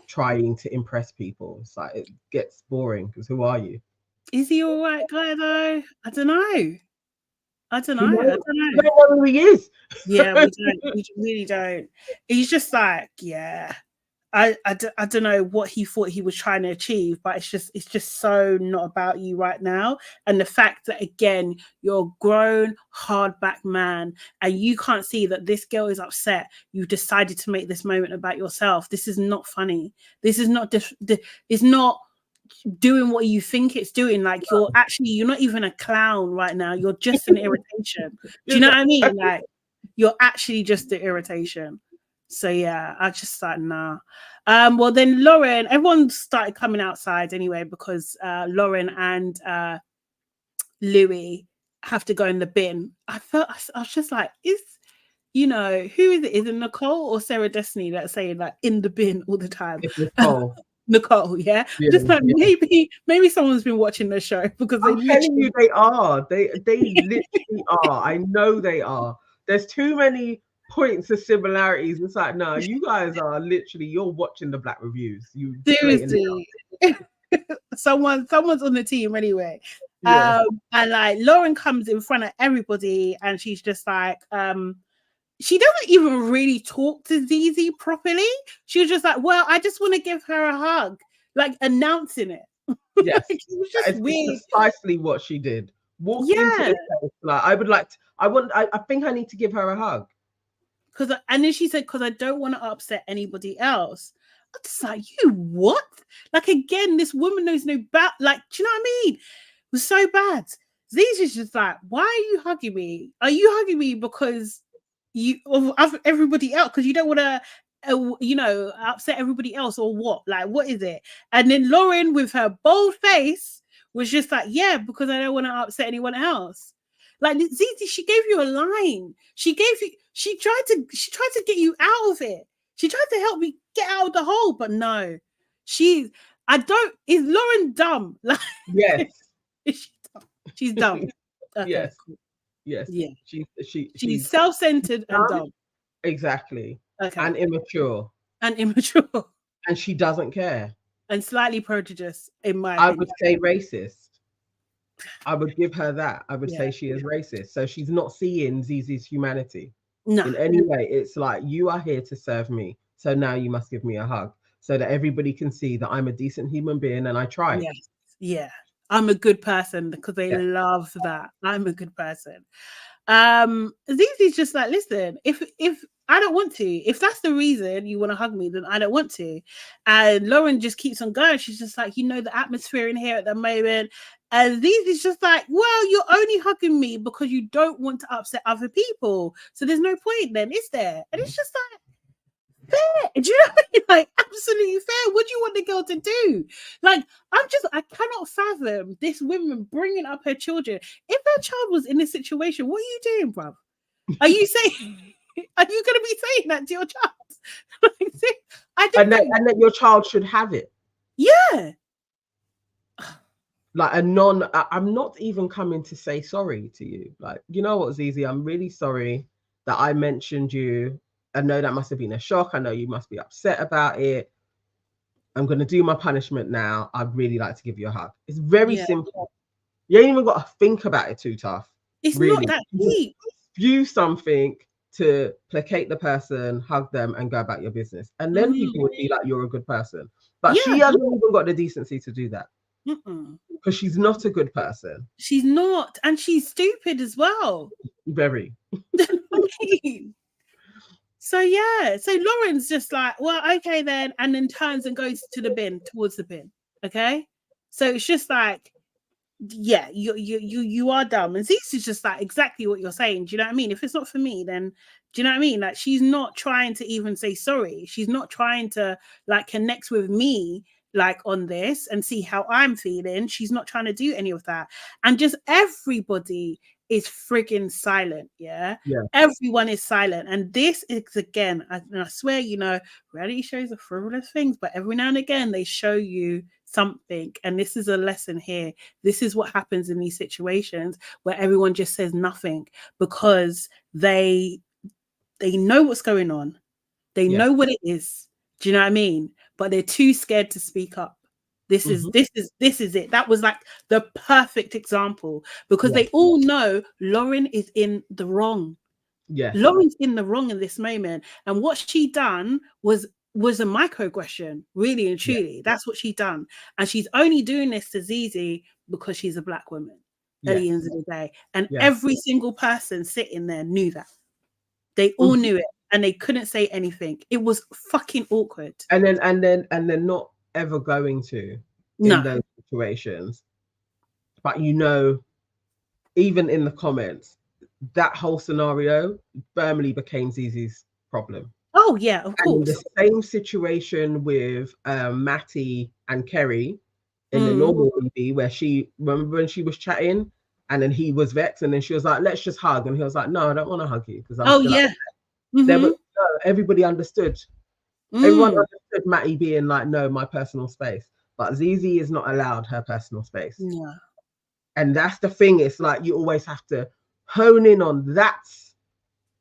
trying to impress people? It's like, it gets boring, because who are you? Is he all right guy though? I don't know. I don't know. We don't know who he is. Yeah, we don't. We really don't. He's just like, yeah. I don't know what he thought he was trying to achieve, but it's just so not about you right now. And the fact that, again, you're a grown hardback man and you can't see that this girl is upset. You decided to make this moment about yourself. This is not funny. This is not it's not doing what you think it's doing. Like, you're not even a clown right now. You're just an irritation. Do you know what I mean? Like, you're actually just the irritation. So yeah, I just thought, nah. Well, then Lauren, everyone started coming outside anyway, because Lauren and Louis have to go in the bin. I was just like, who is it? Is it Nicole or Sarah Destiny that's saying like in the bin all the time? It's Nicole. Nicole, yeah. Just like maybe someone's been watching the show, because I'm telling you, they are. They literally are. I know they are. There's too many points of similarities. It's like, no, you guys are literally, you're watching the Black reviews. You seriously. Someone's on the team anyway. Yeah. And like Lauren comes in front of everybody and she's just like, she doesn't even really talk to Zizi properly. She was just like, well, I just want to give her a hug, like announcing it. Yes. It was just weird. Precisely what she did. Walk into the place, like, I think I need to give her a hug. And then she said, because I don't want to upset anybody else. I was like, you what? Like, again, this woman knows no bad. Like, do you know what I mean? It was so bad. Zizi's just like, why are you hugging me? Are you hugging me because of everybody else? Because you don't want to, upset everybody else, or what? Like, what is it? And then Lauren, with her bold face, was just like, yeah, because I don't want to upset anyone else. Like, Zizi, she gave you a line. She tried to get you out of it. She tried to help me get out of the hole, but no. Is Lauren dumb? Like, yes. Is she dumb? She's dumb. Okay, yes. Cool. Yes. Yeah. She's self-centered and dumb. Exactly. Okay. And immature. And she doesn't care. And slightly prejudiced, in my opinion. I would say racist. I would give her that. I would say she is racist. So she's not seeing Zizi's humanity in any way. It's like, you are here to serve me, so now you must give me a hug, so that everybody can see that I'm a decent human being and I tried. Yes. Yeah. I'm a good person, because they love that. I'm a good person. Zizi's just like, listen, if I don't want to, if that's the reason you want to hug me, then I don't want to. And Lauren just keeps on going. She's just like, the atmosphere in here at the moment. And Zizi's just like, well, you're only hugging me because you don't want to upset other people. So there's no point then, is there? And it's just like, fair. Do you know what I mean? Like, absolutely fair. What do you want the girl to do? Like, I cannot fathom this woman bringing up her children. If her child was in this situation, what are you doing, bruv? Are you going to be saying that to your child? And that your child should have it. Yeah. Like, I'm not even coming to say sorry to you. Like, you know what, Zizi, I'm really sorry that I mentioned you. I know that must have been a shock. I know you must be upset about it. I'm going to do my punishment now. I'd really like to give you a hug. It's very simple. You ain't even got to think about it too tough. It's really not that deep. Spew something to placate the person, hug them, and go about your business. And then people would be like, you're a good person. But she hasn't even got the decency to do that. Because she's not a good person. She's not. And she's stupid as well. Very. So Lauren's just like, well, okay then, and then turns and goes towards the bin. Okay, so it's just like, yeah, you are dumb. And Zizi's just like exactly what you're saying. Do you know what I mean? If it's not for me, then do you know what I mean? Like, she's not trying to even say sorry. She's not trying to like connect with me like on this and see how I'm feeling. She's not trying to do any of that. And just everybody is frigging silent. Yeah. Everyone is silent. And this is, again, I swear, reality shows are frivolous things, but every now and again they show you something. And this is a lesson here. This is what happens in these situations where everyone just says nothing, because they know what's going on. They know what it is. Do you know what I mean? But they're too scared to speak up. This is it. That was like the perfect example, because they all know Lauren is in the wrong. Yeah, Lauren's in the wrong in this moment, and what she done was was a microaggression, really and truly. That's what she's done. And she's only doing this to Zizi because she's a black woman at the end of the day. And every single person sitting there knew that. They all knew it, and they couldn't say anything. It was fucking awkward. And then not ever going to in those situations. But even in the comments, that whole scenario firmly became Zizi's problem. Oh yeah, of course. And the same situation with Matty and Kerry in the normal BB, where remember when she was chatting and then he was vexed and then she was like, let's just hug, and he was like, no, I don't want to hug you because I'm still no, everybody understood. Everyone understood Matty being like, no, my personal space, but Zizi is not allowed her personal space. And that's the thing. It's like you always have to hone in on that's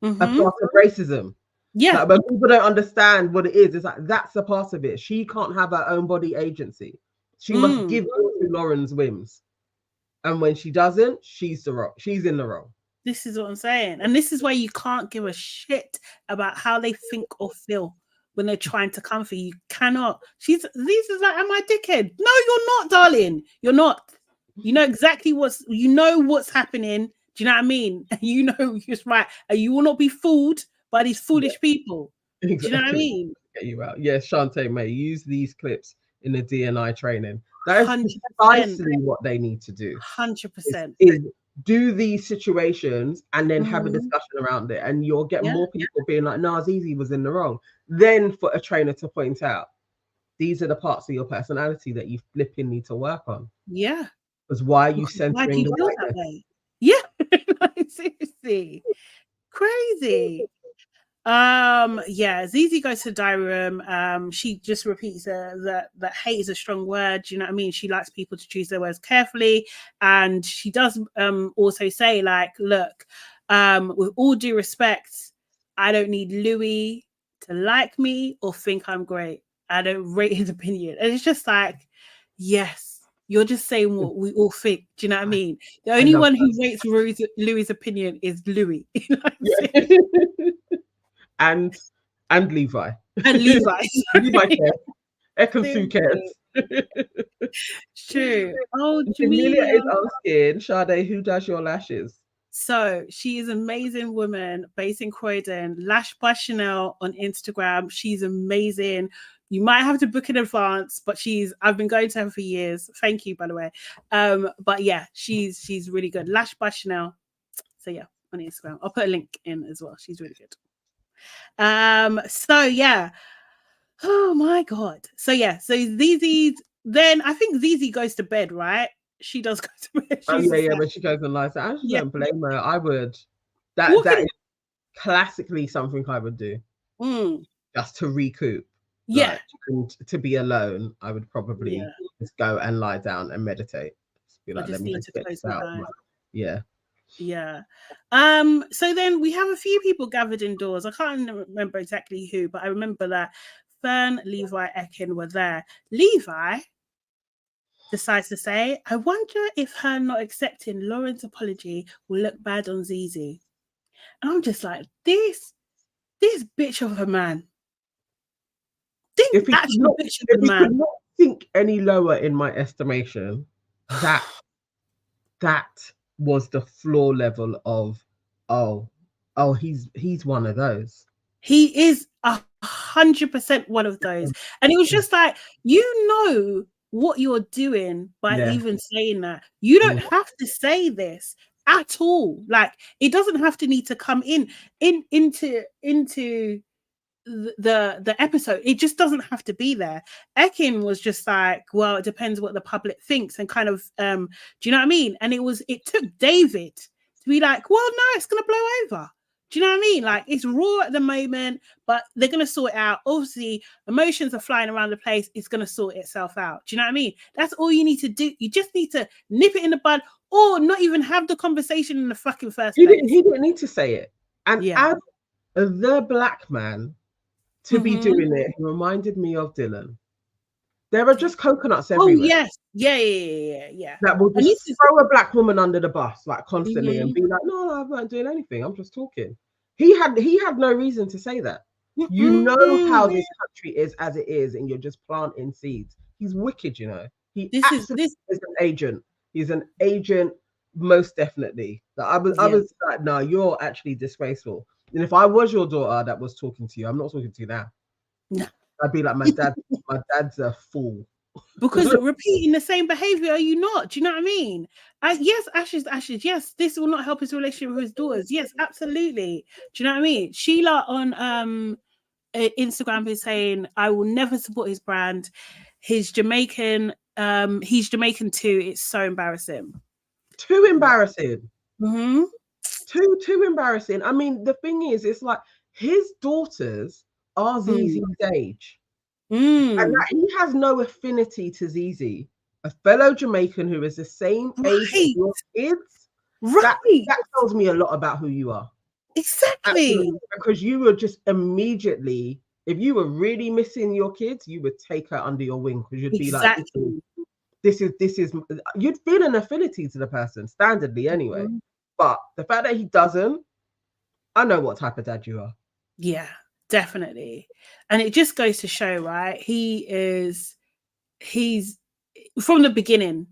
a part of racism. Like, when people don't understand what it is, it's like that's a part of it. She can't have her own body agency. She must give to Lauren's whims. And when she doesn't, she's in the wrong. This is what I'm saying. And this is why you can't give a shit about how they think or feel when they're trying to come for you. You cannot. This is like, am I a dickhead? No, you're not, darling. You're not. You know exactly what's happening. Do you know what I mean? You know just right. And you will not be fooled by these foolish people. Exactly. Do you know what I mean? Get you out. Yes, Shantae, mate. Use these clips in the DNI training. That is 100%. Precisely what they need to do. 100%. Is do these situations and then have a discussion around it, and you'll get more people being like, "No, Zizi was in the wrong." Then for a trainer to point out, these are the parts of your personality that you flipping need to work on. Yeah. Because why are you centering the that way? Yeah. Seriously. Crazy. Zizi goes to the diary room. She just repeats that hate is a strong word. You know what I mean? She likes people to choose their words carefully, and she does also say, like, look, with all due respect, I don't need Louis to like me or think I'm great. I don't rate his opinion. And it's just like, yes, you're just saying what we all think. Do you know what I mean? The only one who rates Louis' opinion is Louis. And Levi. And Levi. Levi cares. Ekansu cares. True. Oh, Jamelia is asking, Sade, who does your lashes? So she is an amazing woman based in Croydon. Lash by Chanel on Instagram. She's amazing. You might have to book in advance, but I've been going to her for years. Thank you, by the way. But yeah, she's really good. Lash by Chanel. So yeah, on Instagram. I'll put a link in as well. She's really good. So yeah. Oh my God. So yeah, so Zizi, then I think Zizi goes to bed, right? She does go to bed. But she goes and lies down. I just don't blame her. I would. That is classically something I would do. Just to recoup. Yeah. Like, and to be alone, I would probably just go and lie down and meditate. Just be like, let me just get this out. Yeah. Yeah. So then we have a few people gathered indoors. I can't remember exactly who, but I remember that Fern, Levi, Ekin were there. Levi decides to say, I wonder if her not accepting Lauren's apology will look bad on Zizi. And I'm just like, this bitch of a man. If he could not think any lower in my estimation, that was the floor level of he's one of those. He is 100% one of those. And it was just like, you know what you're doing by even saying that. You don't have to say this at all. Like, it doesn't have to need to come into the episode. It just doesn't have to be there. Ekin was just like, well, it depends what the public thinks, and kind of do you know what I mean? And it took David to be like, well, no, it's gonna blow over. Do you know what I mean? Like, it's raw at the moment, but they're gonna sort it out. Obviously, emotions are flying around the place. It's gonna sort itself out. Do you know what I mean? That's all you need to do. You just need to nip it in the bud, or not even have the conversation in the fucking first place. He didn't need to say it. And as the black man to be doing it, he reminded me of Dylan. There are just coconuts everywhere. Oh, yes. Yeah. That will just throw a black woman under the bus, like, constantly, and be like, no, I'm not doing anything. I'm just talking. He had no reason to say that. You know how this country is as it is, and you're just planting seeds. He's wicked, you know. He absolutely is an agent. He's an agent, most definitely. I was like, no, you're actually disgraceful. And if I was your daughter that was talking to you, I'm not talking to you now. No. I'd be like, my dad's a fool. Because repeating the same behavior, are you not? Do you know what I mean? Yes, Ashes. Yes, this will not help his relationship with his daughters. Yes, absolutely. Do you know what I mean? Sheila on Instagram is saying, I will never support his brand. He's Jamaican too. It's so embarrassing. Too embarrassing. Mm-hmm. Too embarrassing. I mean, the thing is, it's like his daughters are Zizi's age. And that he has no affinity to Zizi, a fellow Jamaican who is the same age as your kids. That tells me a lot about who you are. Exactly. Absolutely. Because you were just immediately, if you were really missing your kids, you would take her under your wing, because you'd be like, this is you'd feel an affinity to the person, standardly anyway. But the fact that he doesn't, I know what type of dad you are. Yeah, definitely. And it just goes to show, right? He's from the beginning,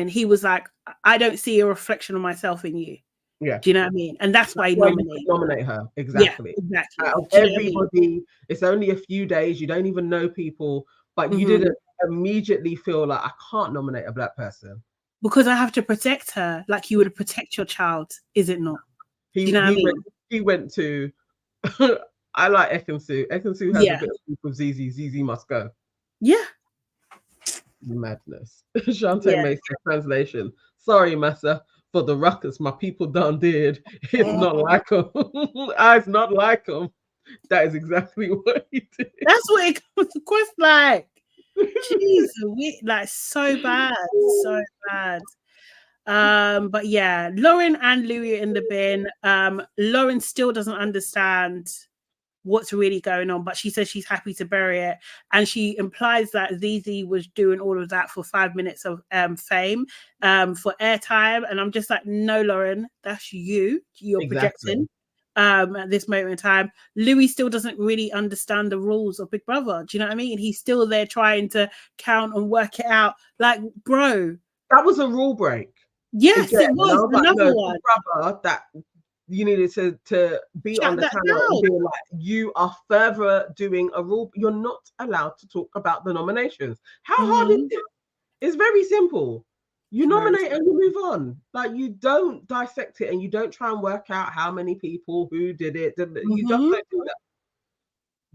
he was like, I don't see a reflection of myself in you. Yeah. Do you know what I mean? And that's why he nominate her. Exactly. Yeah, exactly. Out of everybody, it's only a few days, you don't even know people, but you didn't immediately feel like, I can't nominate a black person. Because I have to protect her like you would protect your child, is it not? Do you know what I mean? He went to I like Ekansu. Ekansu has a bit of proof of Zizi. Zizi must go. Yeah. Madness. Shantae makes a translation. Sorry, Massa, for the ruckus my people done did. It's not like them. It's not like them. That is exactly what he did. That's what it comes across like. Jeez, like so bad. But yeah, Lauren and Louis are in the bin. Lauren still doesn't understand what's really going on, but she says she's happy to bury it, and she implies that Zizi was doing all of that for 5 minutes of fame, for airtime. And I'm just like, no, Lauren, that's you're projecting at this moment in time. Louis still doesn't really understand the rules of Big Brother. Do you know what I mean? He's still there trying to count and work it out. Like, bro, that was a rule break. Yes, it was another one. Brother, that you needed to be on the channel and be like, you are further doing a rule. You're not allowed to talk about the nominations. How hard is it? It's very simple. You nominate and you move on. Like, you don't dissect it and you don't try and work out how many people who did it. You just don't do that.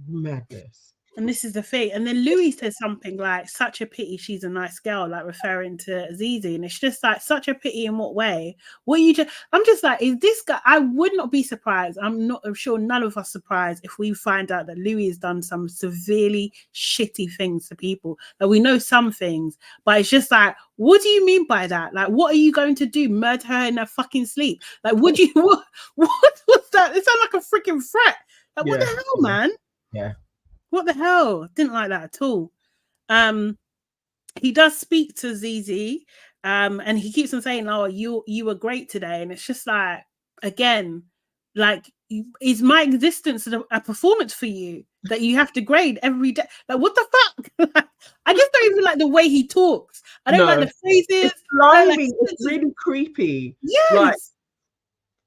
Madness. And this is the thing. And then Louis says something like, such a pity she's a nice girl, like referring to Zizi. And it's just like, such a pity in what way? I'm just like, is this guy, I would not be surprised. I'm sure none of us surprised if we find out that Louis has done some severely shitty things to people. Like, we know some things, but it's just like, what do you mean by that? Like, what are you going to do? Murder her in her fucking sleep? Like, what was that? It sounded like a freaking threat. Like, what the hell, man? Yeah. What the hell? Didn't like that at all. He does speak to Zizi, and he keeps on saying, "Oh, you were great today," and it's just like, again, like, is my existence a performance for you that you have to grade every day? Like, what the fuck? I just don't even like the way he talks. I don't like the phrases. It's slimy. It's really creepy. Yes.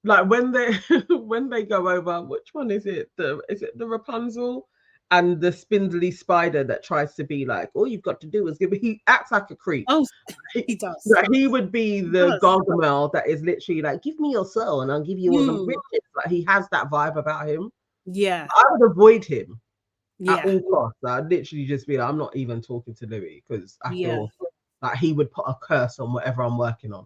Like when they go over, which one is it? Is it the Rapunzel? And the spindly spider that tries to be like, all you've got to do is give. He acts like a creep. Oh, he does. Like, he would be the Gargamel that is literally like, give me your soul and I'll give you all the riches. Like, he has that vibe about him. Yeah, I would avoid him at all costs. I'd literally just be like, I'm not even talking to Louis, because I feel like he would put a curse on whatever I'm working on.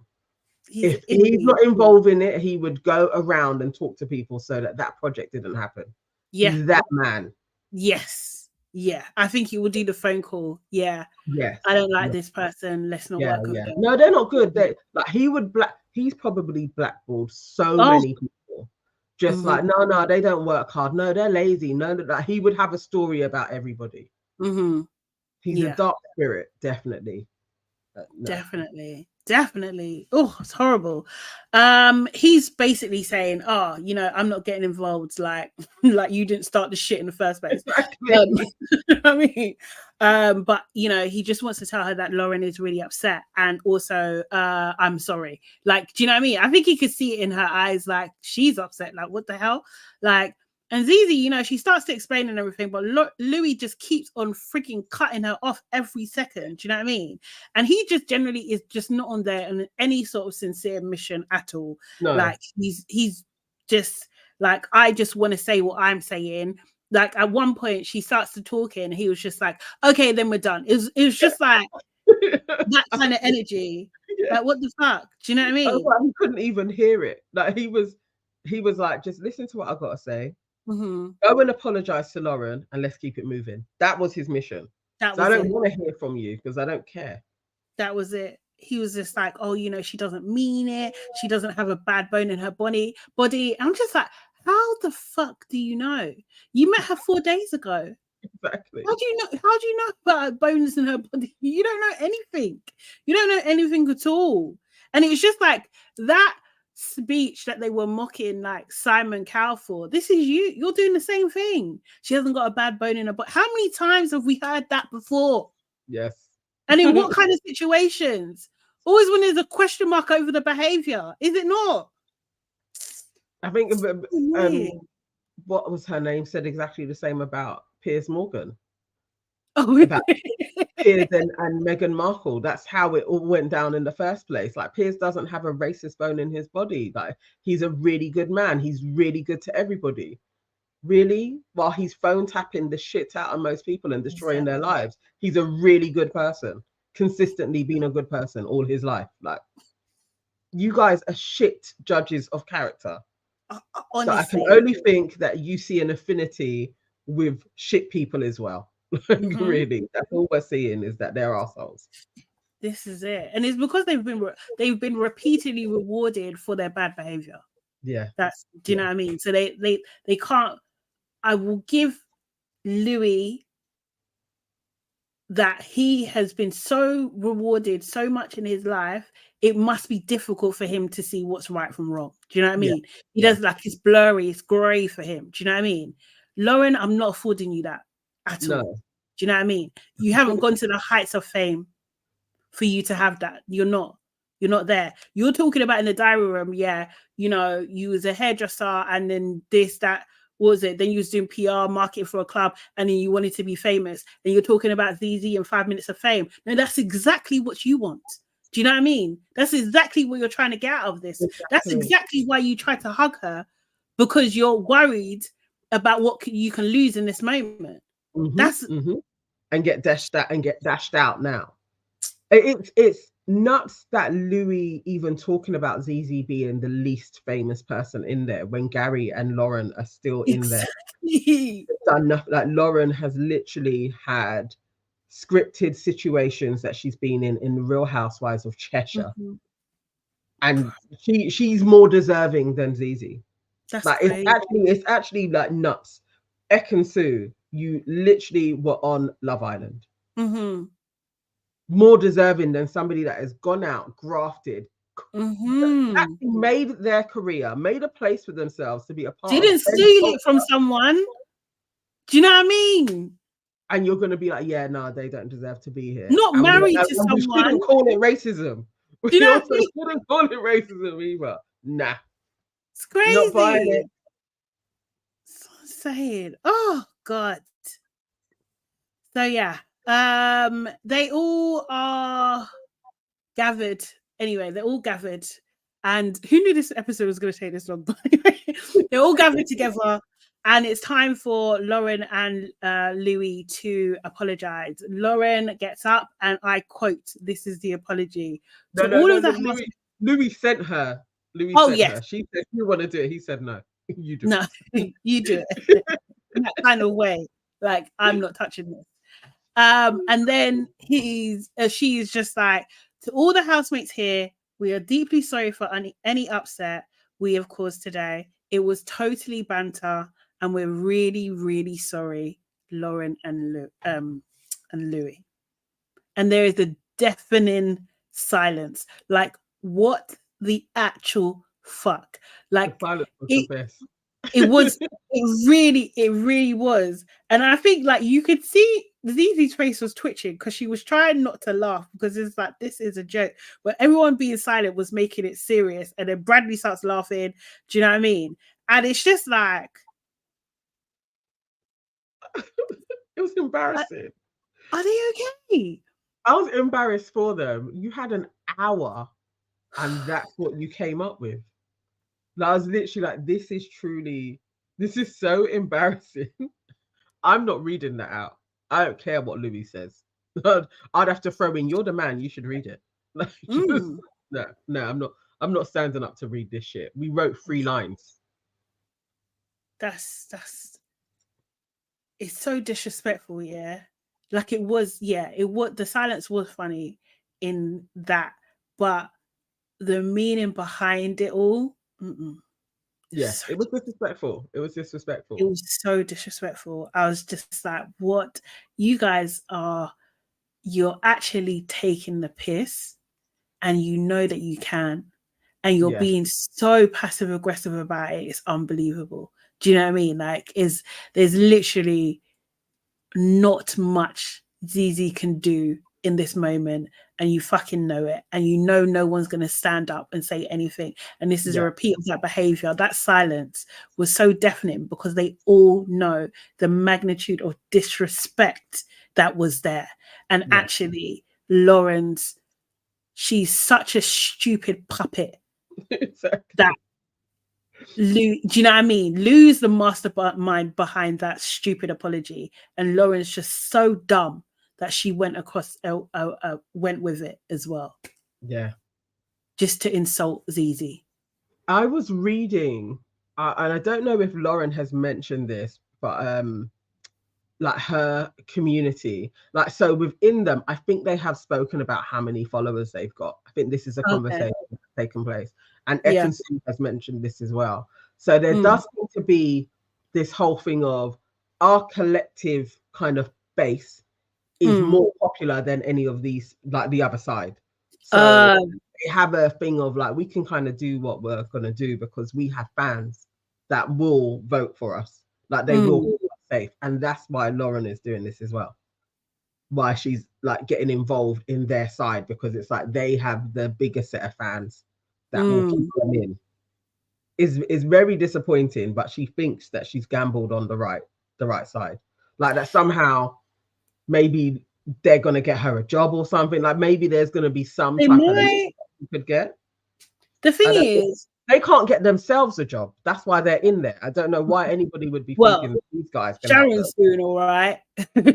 If he's not involved in it, he would go around and talk to people so that project didn't happen. Yeah, he's that man. Yes. Yeah. I think he will do the phone call. Yeah. Yes. I don't like this person. Let's not work with them. No, they're not good. He's probably blackballed so many people. Just like, no, they don't work hard. No, they're lazy. No, like, he would have a story about everybody. He's a dark spirit, definitely. Definitely. Definitely. Oh, it's horrible. He's basically saying, "Oh, you know, I'm not getting involved. Like, like you didn't start the shit in the first place." Exactly. I mean, but you know, he just wants to tell her that Lauren is really upset, and also, I'm sorry. Like, do you know what I mean? I think he could see it in her eyes, like she's upset. Like, what the hell? Like, and Zizi, you know, she starts to explain and everything, but Louis just keeps on freaking cutting her off every second. Do you know what I mean? And he just generally is just not on there on any sort of sincere mission at all. No. Like he's just like, I just want to say what I'm saying. Like at one point she starts to talking and he was just like, okay, then we're done. It was just like that kind of energy. Yeah. Like, what the fuck? Do you know what I mean? He couldn't even hear it. Like he was like, just listen to what I gotta say. Mm-hmm. Go and apologize to Lauren and let's keep it moving. That was his mission. That So I was don't it. want to hear from you because I don't care. That was it. He was just like, oh, you know, she doesn't mean it. She doesn't have a bad bone in her body. I'm just like, how the fuck do you know? You met her 4 days ago. Exactly. How do you know? How do you know about bones in her body? You don't know anything. You don't know anything at all. And it was just like that speech that they were mocking, like Simon Cowell for. This is you. You're doing the same thing. She hasn't got a bad bone in her body. How many times have we heard that before? Yes. And in what kind of situations? Always when there's a question mark over the behavior, is it not? I think what was her name said exactly the same about Piers Morgan. Oh, about Piers and Meghan Markle. That's how it all went down in the first place. Like Piers doesn't have a racist bone in his body. Like he's a really good man. He's really good to everybody. Really, while he's phone tapping the shit out of most people and destroying their lives, he's a really good person. Consistently been a good person all his life. Like you guys are shit judges of character. Honestly. So I can only think that you see an affinity with shit people as well. Mm-hmm. Really, that's all we're seeing is that they're assholes. This is it, and it's because they've been repeatedly rewarded for their bad behavior. Yeah, do you know what I mean? So they can't. I will give Louis that he has been so rewarded so much in his life. It must be difficult for him to see what's right from wrong. Do you know what I mean? He does, like, it's blurry, it's grey for him. Do you know what I mean? Lauren, I'm not affording you that at all. Do you know what I mean? You haven't gone to the heights of fame for you to have that. You're not there. You're talking about in the diary room, you know, you was a hairdresser and then this, that, what was it? Then you was doing PR, marketing for a club, and then you wanted to be famous. Then you're talking about ZZ and 5 minutes of fame. No, that's exactly what you want. Do you know what I mean? That's exactly what you're trying to get out of this. Exactly. That's exactly why you try to hug her, because you're worried about what you can lose in this moment. That's and get dashed out now. It's nuts that Louis even talking about ZZ being the least famous person in there when Gary and Lauren are still in there. Done nothing. Like Lauren has literally had scripted situations that she's been in Real Housewives of Cheshire, and she's more deserving than ZZ. That's like crazy. it's actually like nuts. Ekin-Su, you literally were on Love Island. More deserving than somebody that has gone out, grafted, actually made their career, made a place for themselves to be a part. Didn't steal it from someone. Do you know what I mean? And you're going to be like, yeah, no, they don't deserve to be here. Not and married to someone. We shouldn't call it racism. Do you know also shouldn't call it racism either. Nah. It's crazy. Not buying it. So sad. Oh, God. So, yeah. They all are gathered. Anyway, they're all gathered. And who knew this episode was going to take this long? They're all gathered together. And it's time for Lauren and Louis to apologize. Lauren gets up and I quote, this is the apology. Louis sent her. Her. She said, you want to do it? He said, no, you do it. No, you do it. In that kind of way. Like, I'm not touching this. And then she is just like, to all the housemates here, we are deeply sorry for any upset we have caused today. It was totally banter. And we're really, really sorry, Lauren and Louis. And there is a deafening silence. Like, what the actual fuck? Like, the silence was it, the best. it really was. And I think like you could see Zizi's face was twitching because she was trying not to laugh because it's like, this is a joke. But everyone being silent was making it serious. And then Bradley starts laughing. Do you know what I mean? And it's just like, it was embarrassing. Are they okay? I was embarrassed for them. You had an hour and that's what you came up with. I was literally like, this is so embarrassing. I'm not reading that out. I don't care what Louis says. I'd have to throw in, you're the man, you should read it. Like, no, I'm not standing up to read this shit. We wrote 3 lines. That's it's so disrespectful, yeah. Like it was the silence was funny in that, but the meaning behind it all, yes, it was disrespectful. It was disrespectful. It was so disrespectful. I was just like, what? You guys you're actually taking the piss, and you know that you can, and you're being so passive aggressive about it. It's unbelievable. Do you know what I mean? Like, there's literally not much ZZ can do in this moment, and you fucking know it, and you know no one's going to stand up and say anything, and this is a repeat of that behavior. That silence was so deafening because they all know the magnitude of disrespect that was there. And actually, Lauren's, she's such a stupid puppet. Exactly. That Lou, do you know what I mean? Lou's the mastermind behind that stupid apology, and Lauren's just so dumb that she went with it as well. Yeah, just to insult ZZ. I was reading, and I don't know if Lauren has mentioned this, but like her community, like, so within them, I think they have spoken about how many followers they've got. I think this is a conversation that's taken place, and Ekin-Su has mentioned this as well. So there does seem to be this whole thing of our collective kind of base is more popular than any of these, like the other side. So they have a thing of like, we can kind of do what we're gonna do because we have fans that will vote for us. Like, they will keep us safe. And that's why Lauren is doing this as well. Why she's like getting involved in their side, because it's like they have the bigger set of fans that will keep them in. Is very disappointing, but she thinks that she's gambled on the right side. Like, that somehow maybe they're gonna get her a job or something. Like, maybe there's gonna be some type of you could get. The thing is, they can't get themselves a job. That's why they're in there. I don't know why anybody would be thinking these guys. Sharon's doing all right.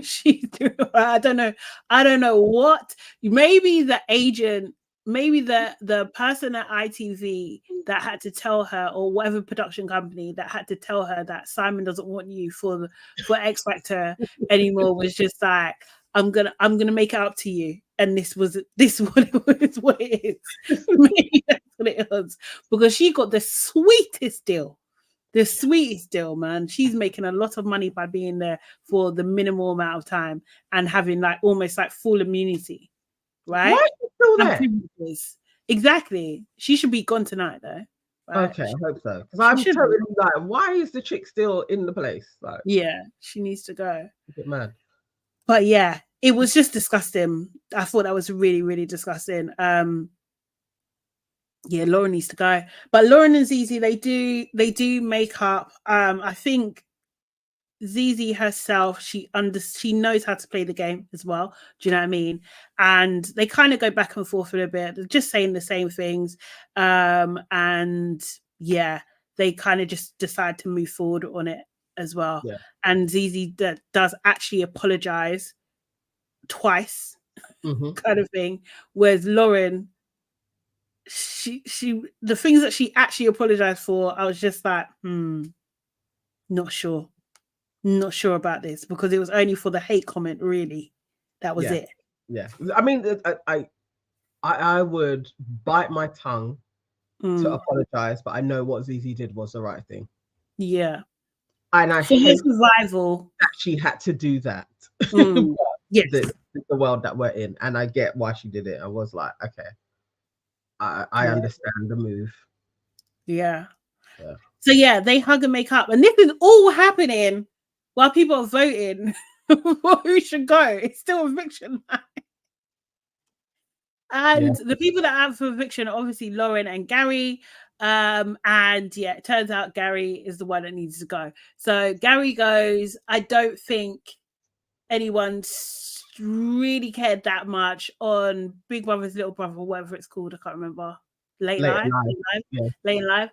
She's doing all right. I don't know what. Maybe the agent, maybe the person at ITV that had to tell her, or whatever production company that had to tell her that Simon doesn't want you for X Factor anymore, was just like, I'm gonna make it up to you. And this what it is. Maybe that's what it was. Because she got the sweetest deal. The sweetest deal, man. She's making a lot of money by being there for the minimal amount of time and having like almost like full immunity. Right? Why is she still there? Exactly. She should be gone tonight though. Right? Okay, I hope so. Because I'm totally like, why is the chick still in the place? Like, yeah, she needs to go. A bit mad. But yeah, it was just disgusting. I thought that was really, really disgusting. Yeah, Lauren needs to go. But Lauren and ZZ, they do make up. I think ZZ herself, she knows how to play the game as well. Do you know what I mean? And they kind of go back and forth a little bit. They're just saying the same things. And yeah, they kind of just decide to move forward on it as well. Yeah. And ZZ does actually apologize twice, kind of thing. Whereas Lauren, she the things that she actually apologized for, I was just like, not sure about this, because it was only for the hate comment, really. That was it. Yeah, I mean, I would bite my tongue to apologize, but I know what ZZ did was the right thing. Yeah. And I hate survival that she had to do that. Yes. the world that we're in, and I get why she did it. I was like, okay, I understand the move. Yeah. So yeah, they hug and make up, and this is all happening while people are voting for who should go. It's still eviction night. And the people that are out for eviction are obviously Lauren and Gary. And yeah, it turns out Gary is the one that needs to go. So Gary goes. I don't think anyone really cared that much on Big Brother's Little Brother, whatever it's called. I can't remember. Late in life.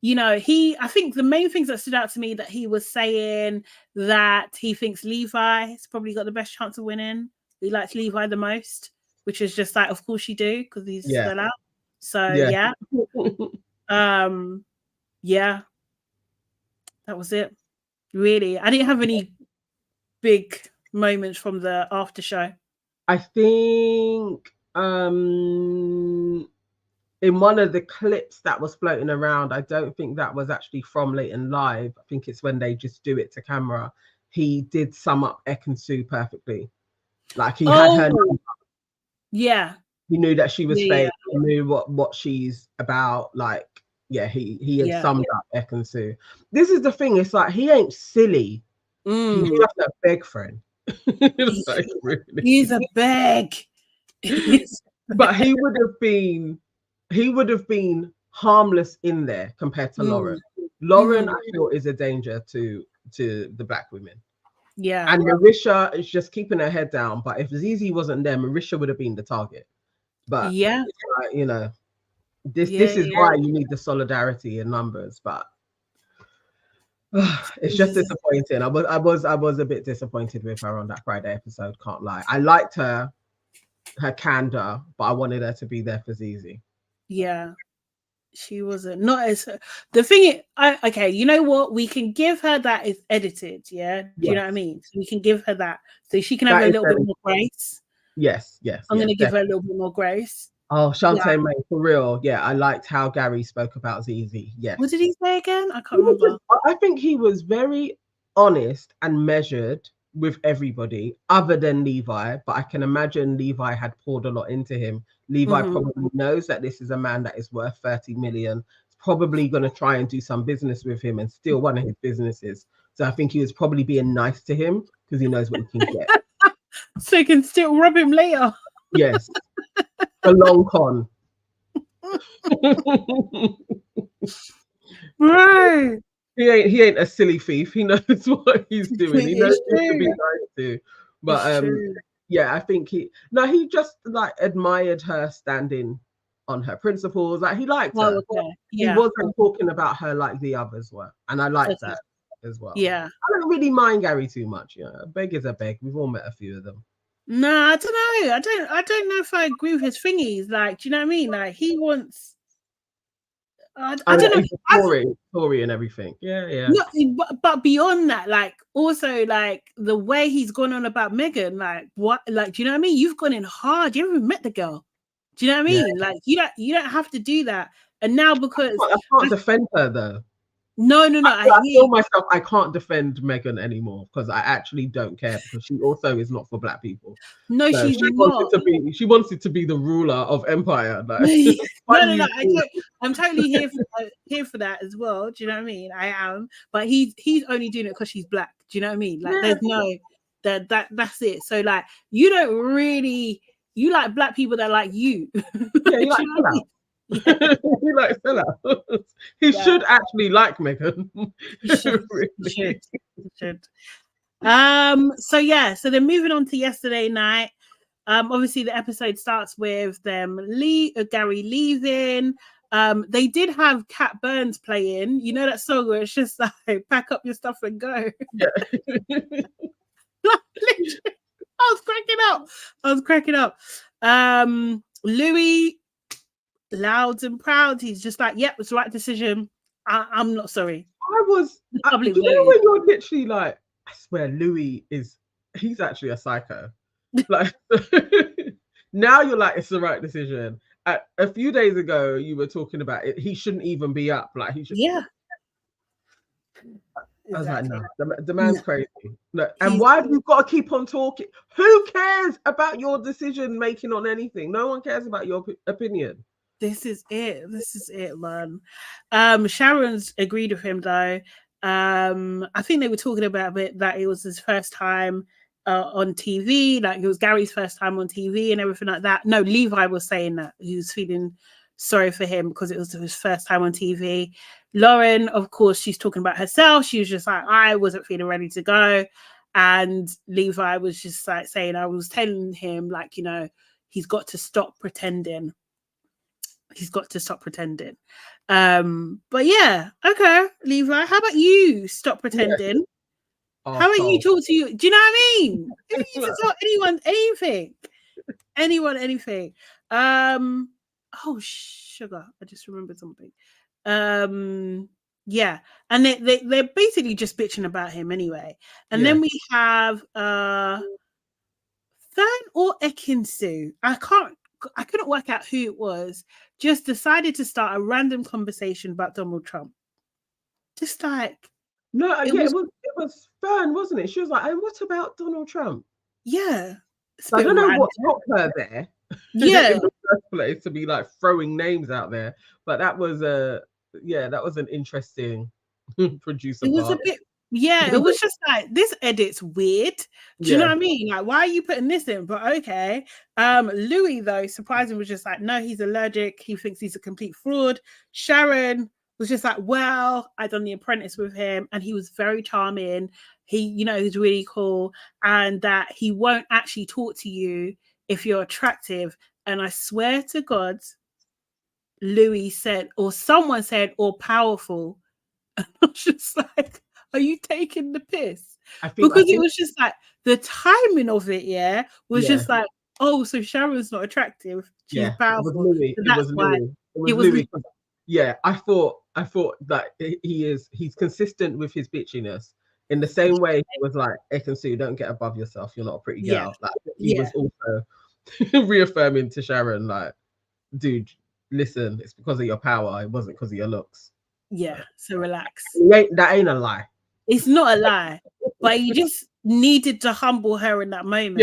You know, I think the main things that stood out to me that he was saying that he thinks Levi has probably got the best chance of winning. He likes Levi the most, which is just like, of course you do, because he's fell out. So yeah. Yeah, that was it. Really, I didn't have any big moments from the after show. I think in one of the clips that was floating around, I don't think that was actually from Late and Live. I think it's when they just do it to camera. He did sum up Ekin-Su perfectly. Like he had her number. Yeah. He knew that she was fake. He knew what she's about. Like, yeah, he had summed up Ekin-Su. This is the thing. It's like he ain't silly. He's just a beg friend. Like, really. He's a beg. But he would have been harmless in there compared to Lauren. Lauren, I feel, is a danger to the black women. Yeah. And Marisha is just keeping her head down. But if Zizi wasn't there, Marisha would have been the target. But you know, this is why you need the solidarity in numbers. But it's just disappointing. I was a bit disappointed with her on that Friday episode. Can't lie. I liked her candor, but I wanted her to be there for Zizi. Yeah, she wasn't. Not as the thing. Okay, you know what? We can give her that is edited. Yeah, do you know what I mean? So we can give her that, so she can have a little bit more grace. Yes. I'm going to give her a little bit more grace. Oh, Shantae May, for real. Yeah, I liked how Gary spoke about Zizi. Yes. What did he say again? I can't remember. I think he was very honest and measured with everybody other than Levi, but I can imagine Levi had poured a lot into him. Levi probably knows that this is a man that is worth 30 million. He's probably going to try and do some business with him and steal one of his businesses. So I think he was probably being nice to him because he knows what he can get. So he can still rob him later. Yes. A long con. Right. He ain't a silly thief. He knows what he's doing. He knows who to be nice to. But yeah, I think he just like admired her standing on her principles. Like he liked her. Okay. He wasn't talking about her like the others were. And I like that as well. Yeah. I don't really mind Gary too much. A beg is a beg. We've all met a few of them. No, I don't know. I don't know if I agree with his thingies. Like, do you know what I mean? Like he wants. I don't know. Tory and everything. Yeah. No, but beyond that, like also like the way he's gone on about Megan, like what, like do you know what I mean? You've gone in hard. You haven't even met the girl. Do you know what I mean? Like you don't have to do that. And now because I can't defend her though. No. I feel myself. I can't defend Megan anymore because I actually don't care because she also is not for black people. No, so she's she not. She wanted to be the ruler of empire. Like, no. I'm totally here for that as well. Do you know what I mean? I am, but he's only doing it because she's black. Do you know what I mean? Like, there's no that's it. So like, you don't really like black people that like you. Yeah, you like sellouts. Yeah. He likes sellouts. He should actually like Megan. He should. So they're moving on to yesterday night. Obviously the episode starts with them Gary leaving. They did have Cat Burns playing. You know that song where it's just like pack up your stuff and go. Yeah. I was cracking up. Louis, loud and proud. He's just like, yep, it's the right decision. I'm not sorry. You know when you're literally like, I swear Louis he's actually a psycho. Like now you're like, it's the right decision. A few days ago you were talking about it. He shouldn't even be up. Like he should. Yeah. I was like, exactly. no, the man's crazy. No. And He's, why do we got to keep on talking? Who cares about your decision making on anything? No one cares about your opinion. This is it. This is it, man. Sharon's agreed with him though. I think they were talking about it that it was his first time on TV, like it was Gary's first time on TV and everything like that. No, Levi was saying that he was feeling sorry for him because it was his first time on TV. Lauren, of course, she's talking about herself. She was just like, I wasn't feeling ready to go. And Levi was just like saying, I was telling him, like, you know, he's got to stop pretending. He's got to stop pretending. But yeah, okay, Levi, how about you stop pretending? Yeah. How about you talk to you? Do you know what I mean? If you need to talk anyone, anything. Oh, sugar, I just remembered something. Yeah, and they're basically just bitching about him anyway. And then we have Fern or Ekinsu. I couldn't work out who it was, just decided to start a random conversation about Donald Trump. Just like, no, it was Fern, wasn't it? She was like, and what about Donald Trump? Yeah. I don't know what got her there. Yeah. In the first place to be like throwing names out there. But that was that was an interesting producer. It was a bit, yeah, it was just like, this edit's weird. Do you know what I mean? Like, why are you putting this in? But okay. Louis, though, surprisingly, was just like, no, he's allergic. He thinks he's a complete fraud. Sharon was just like, well, I done The Apprentice with him and he was very charming. He, you know, he's really cool, and that he won't actually talk to you if you're attractive. And I swear to God, Louis said, or someone said, or powerful. And I was just like, are you taking the piss? Because it was just like the timing of it, was just like, oh, so Sharon's not attractive. She's powerful. It was Louis. Yeah, I thought that he's consistent with his bitchiness. In the same way, he was like, Ekinsu, don't get above yourself. You're not a pretty girl. Like, he was also reaffirming to Sharon, like, dude, listen, it's because of your power. It wasn't because of your looks. Yeah, so relax. That ain't a lie. It's not a lie, but you just needed to humble her in that moment.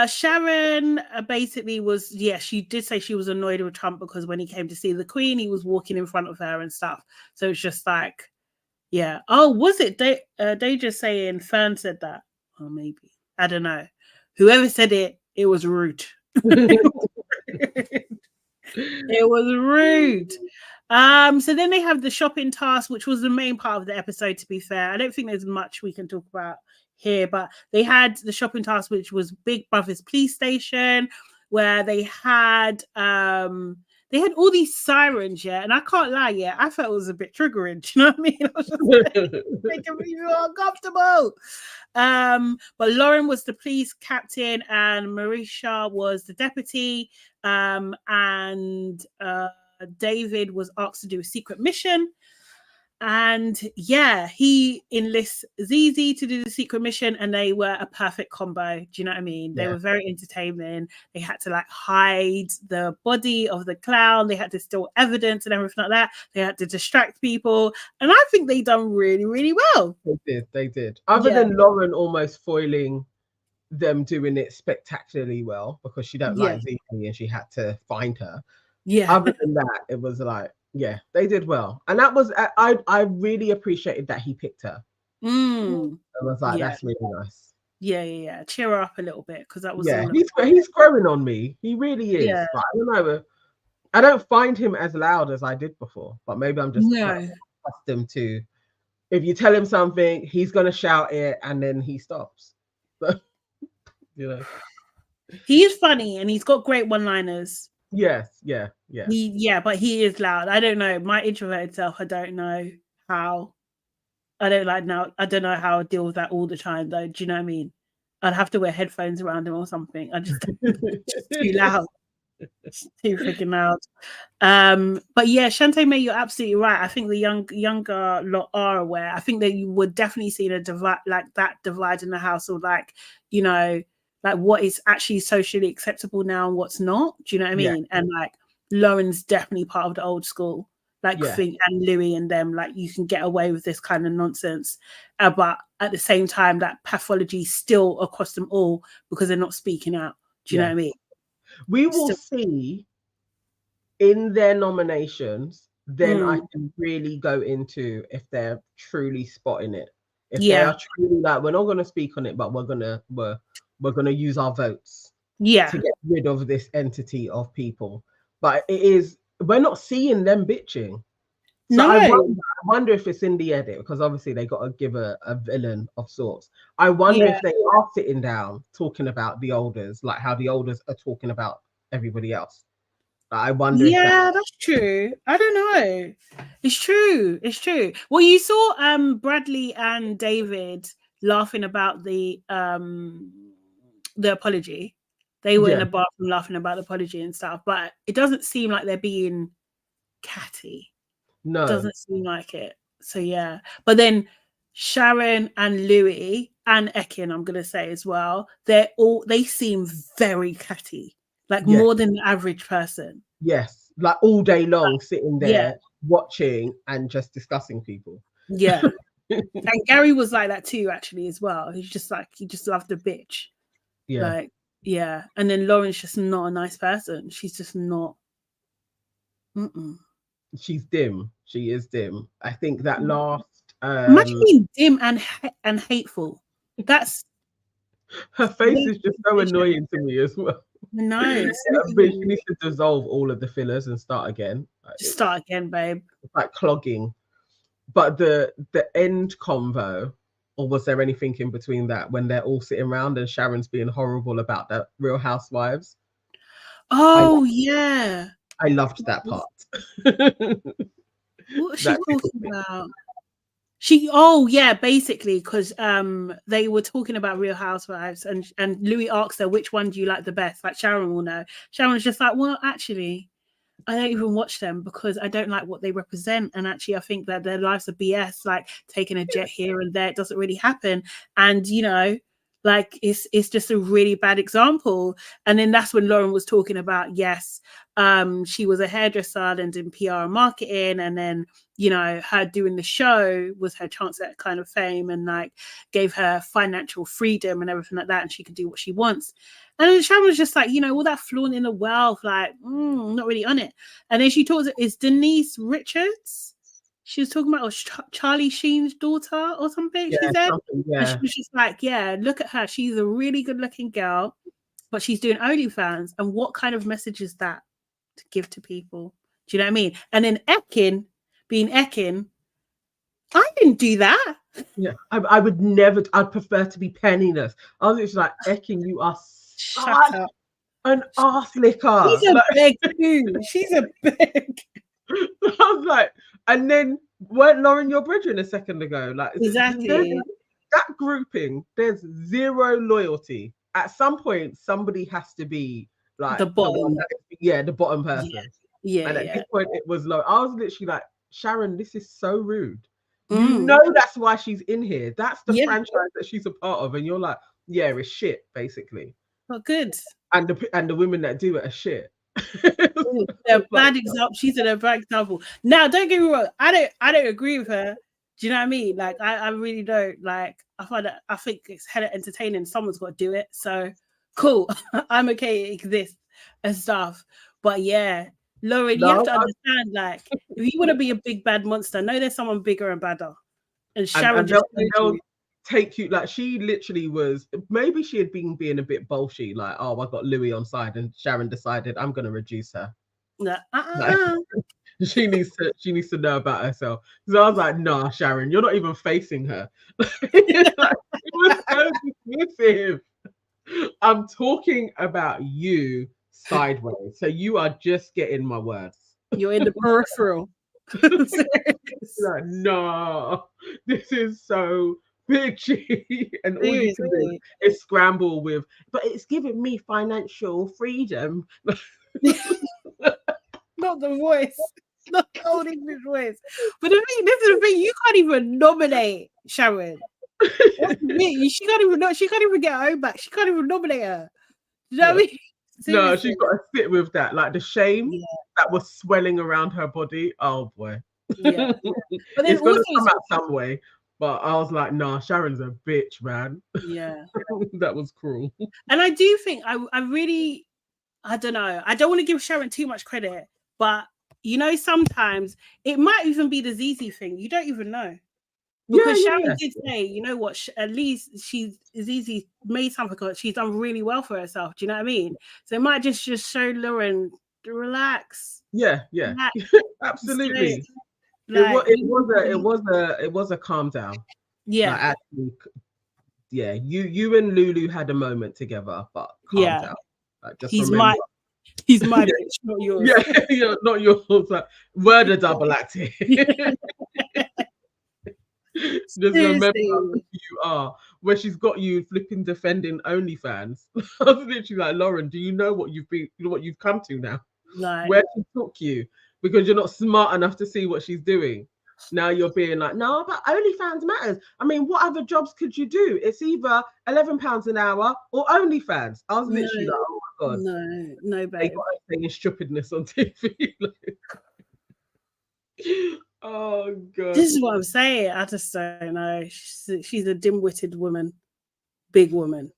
Sharon basically was, she did say she was annoyed with Trump because when he came to see the Queen, he was walking in front of her and stuff. So it's just like, oh, was it they just saying Fern said that? Or maybe, I don't know. Whoever said it, it was rude. It was rude. So then they have the shopping task, which was the main part of the episode, to be fair. I don't think there's much we can talk about here, but they had the shopping task, which was Big Brother's police station, where they had all these sirens, and I can't lie, I felt it was a bit triggering. Do you know what I mean? I was just like, making me feel uncomfortable. But Lauren was the police captain and Marisha was the deputy, and David was asked to do a secret mission. And he enlists Zizi to do the secret mission, and they were a perfect combo. Do you know what I mean? They were very entertaining. They had to like hide the body of the clown. They had to steal evidence and everything like that. They had to distract people, and I think they done really, really well. They did. Other than Lauren almost foiling them doing it spectacularly well because she don't like Zizi and she had to find her. Other than that, it was like, they did well. And that was, I really appreciated that he picked her. I was like, that's really nice. Yeah. Cheer her up a little bit because that was. He's growing on me. He really is. Like, I don't know. I don't find him as loud as I did before, but maybe I'm just accustomed to. If you tell him something, he's gonna shout it, and then he stops. You know, he is funny and he's got great one-liners. Yes. But he is loud. I don't know. My introverted self, I don't know how. I don't know how I deal with that all the time, though. Do you know what I mean? I'd have to wear headphones around him or something. I just too loud. It's too freaking loud. But Shantae May, you're absolutely right. I think the younger lot are aware. I think that you would definitely see a divide, like that divide in the house, of like, you know, like what is actually socially acceptable now and what's not. Do you know what I mean? And like Lauren's definitely part of the old school. like think, and Louis and them, like you can get away with this kind of nonsense, but at the same time, that pathology still across them all because they're not speaking out. Do you know what I mean? We will see in their nominations. Then I can really go into if they're truly spotting it. If they are truly like, we're not going to speak on it, but we're gonna use our votes to get rid of this entity of people. But we're not seeing them bitching. So no. I wonder if it's in the edit, because obviously they got to give a villain of sorts. I wonder if they are sitting down talking about the olders, like how the olders are talking about everybody else. I wonder. Yeah, that's true. I don't know. It's true. It's true. Well, you saw Bradley and David laughing about the apology. They were in the bathroom laughing about the apology and stuff, but it doesn't seem like they're being catty. No, it doesn't seem like it. So yeah, but then Sharon and Louis and Ekin, I'm gonna say as well, they seem very catty, like more than the average person. Yes, like all day long sitting there watching and just discussing people. Yeah. And Gary was like that too, actually, as well. He just loved the bitch. Yeah. Like, yeah. And then Lauren's just not a nice person. She's just not. She's dim. She is dim. I think that last imagine being dim and hateful. That's her face is just so annoying to me as well. Nice. She needs to dissolve all of the fillers and start again. Just start again, babe. It's like clogging. But the end convo, or was there anything in between that when they're all sitting around and Sharon's being horrible about the Real Housewives? Oh, I loved that part. What was she talking about? Basically, because they were talking about Real Housewives, and Louis asked her which one do you like the best. Like Sharon will know. Sharon's just like, well, actually, I don't even watch them because I don't like what they represent, and actually, I think that their lives are BS. Like taking a jet here and there, it doesn't really happen, and like it's just a really bad example. And then that's when Lauren was talking about she was a hairdresser and in PR and marketing, and then her doing the show was her chance at kind of fame and like gave her financial freedom and everything like that, and she could do what she wants. And then Sharon was just like, all that flaunting the wealth, like not really on it. And then she talks, is Denise Richards? She was talking about Charlie Sheen's daughter or something. She said, and she was just like, look at her. She's a really good looking girl, but she's doing OnlyFans. And what kind of message is that to give to people? Do you know what I mean? And then Ekin, being Ekin, I didn't do that. Yeah, I would never. I'd prefer to be penniless. I was just like, Ekin, you are such an arse licker. She's a big too. She's a big. I was like, and then weren't Lauren your brethren a second ago? Like exactly that grouping. There's zero loyalty. At some point, somebody has to be like the bottom. The bottom person. Yeah. And at this point, it was low. I was literally like, Sharon, this is so rude. You know that's why she's in here. That's the franchise that she's a part of, and you're like, it's shit, basically. Not good. And the women that do it are shit. They're bad example. She's a bad example. Now, don't get me wrong. I don't agree with her. Do you know what I mean? Like, I really don't. Like, I think it's hella entertaining. Someone's got to do it. So cool. I'm okay. It exists and stuff. But yeah, Lauren, you have to understand. Like, if you want to be a big bad monster, know there's someone bigger and badder. And Sharon they'll take you. Like, she literally was. Maybe she had been being a bit bolshy. Like, oh, I got Louis on side, and Sharon decided I'm going to reduce her. No, she needs to know about herself. So I was like, nah, Sharon, you're not even facing her. It was so dismissive. I'm talking about you sideways. So you are just getting my words. You're in the peripheral. Like, no, this is so bitchy. And all you can do is scramble with, but it's giving me financial freedom. Not the voice. Not the old English voice. But this is the thing, you can't even nominate Sharon. She can't even get her own back. She can't even nominate her. You know what I mean? No, Seriously. she's got to sit with that, like the shame Yeah. that was swelling around her body. Oh boy. Yeah. But then It's gonna also, come out some way. But I was like, nah, Sharon's a bitch, man. yeah. That was cruel. And I do think I really, I don't know. I don't want to give Sharon too much credit, but you know, sometimes it might even be the ZZ thing. You don't even know. Because Sharon did say, you know what, at least ZZ made something, she's done really well for herself. Do you know what I mean? So it might just show Lauren to relax. Yeah, Relax. absolutely. Like, It was a calm down. Yeah. Like, actually, yeah, you and Lulu had a moment together, but calm down. Like, just he's remember. He's my bitch, not yours. Yeah, not yours. Like, word of double act here. Just remember who you are. Where she's got you flipping defending OnlyFans. I was literally like, Lauren, do you know what you've come to now? Like, where she took you because you're not smart enough to see what she's doing. Now you're being like, no, but OnlyFans matters. I mean, what other jobs could you do? It's either £11 an hour or OnlyFans. I was literally like, oh my god, no, babe. They got us saying stupidness on TV. Oh god, this is what I'm saying. I just don't know. She's a dim-witted woman, big woman.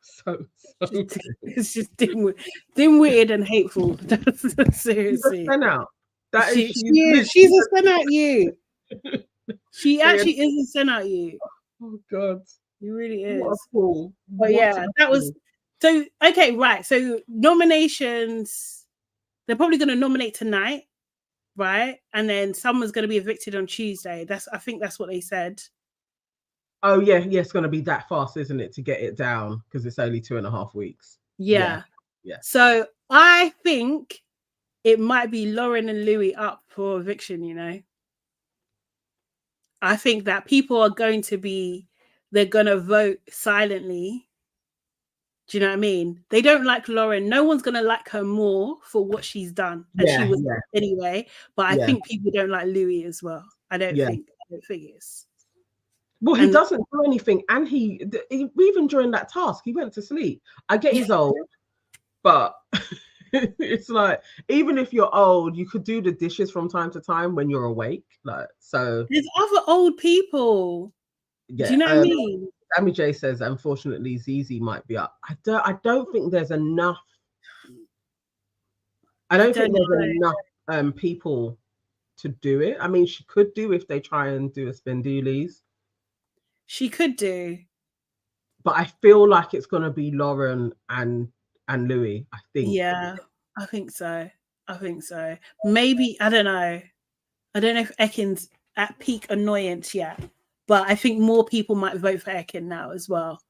So it's just dim-witted and hateful. Seriously, she's a out. She's a send out you. She actually is a send out you. Oh god, you really is. What a fool. But yeah, that was so okay. Right, so nominations. They're probably going to nominate tonight, right? And then someone's going to be evicted on Tuesday. I think that's what they said. Oh yeah, it's going to be that fast, isn't it, to get it down because it's only 2.5 weeks. Yeah. So I think it might be Lauren and Louis up for eviction. You know, I think that people are going to they're going to vote silently. Do you know what I mean? They don't like Lauren. No one's going to like her more for what she's done. And she was anyway. But I think people don't like Louis as well. I don't think it's. Well, he doesn't do anything. And he even during that task, he went to sleep. I get he's old, but it's like, even if you're old, you could do the dishes from time to time when you're awake. Like, so. There's other old people. Yeah. Do you know what I mean? Sammy J says, unfortunately, ZZ might be up. I don't think there's enough. I don't think there's enough people to do it. I mean, she could do if they try and do a Spendoolies. She could do. But I feel like it's going to be Lauren and Louis, I think. Yeah, I think so. Maybe, I don't know. I don't know if Ekin's at peak annoyance yet. But I think more people might vote for Ekin now as well,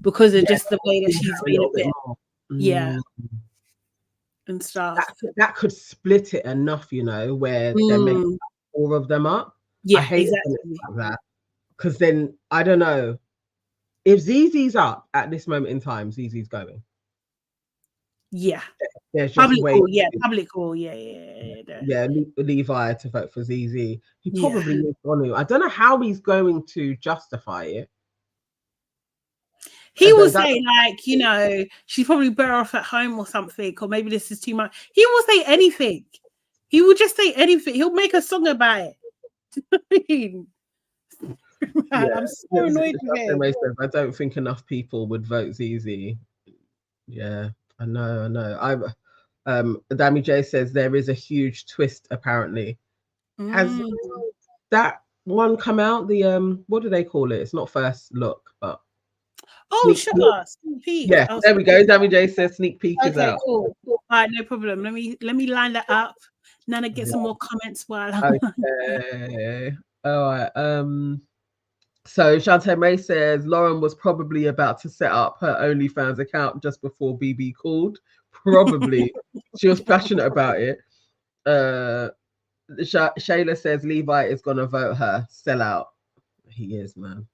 because of just the way that she's been a bit, and stuff. That could split it enough, you know, where they're making 4 of them up. Yeah, I hate like that, because then I don't know if ZZ's up at this moment in time. ZZ's going. Yeah. There's just public call, Levi to vote for ZZ. He probably is going to. I don't know how he's going to justify it. He will say, like, you know, she's probably better off at home or something, or maybe this is too much. He will say anything. He will just say anything. He'll make a song about it. I'm so annoyed with him. I don't think enough people would vote ZZ. Yeah, I know. Dammy J says there is a huge twist apparently. Has that one come out? The what do they call it? It's not first look, but sneak peek. Yeah, there we go. Dammy J says sneak peek is out. Cool. All right, no problem. Let me line that up. Nana, get some more comments while I'm okay. All right. So Shantae May says Lauren was probably about to set up her OnlyFans account just before BB called. Probably. She was passionate about it. Shayla says Levi is going to vote her. Sell out. He is, man.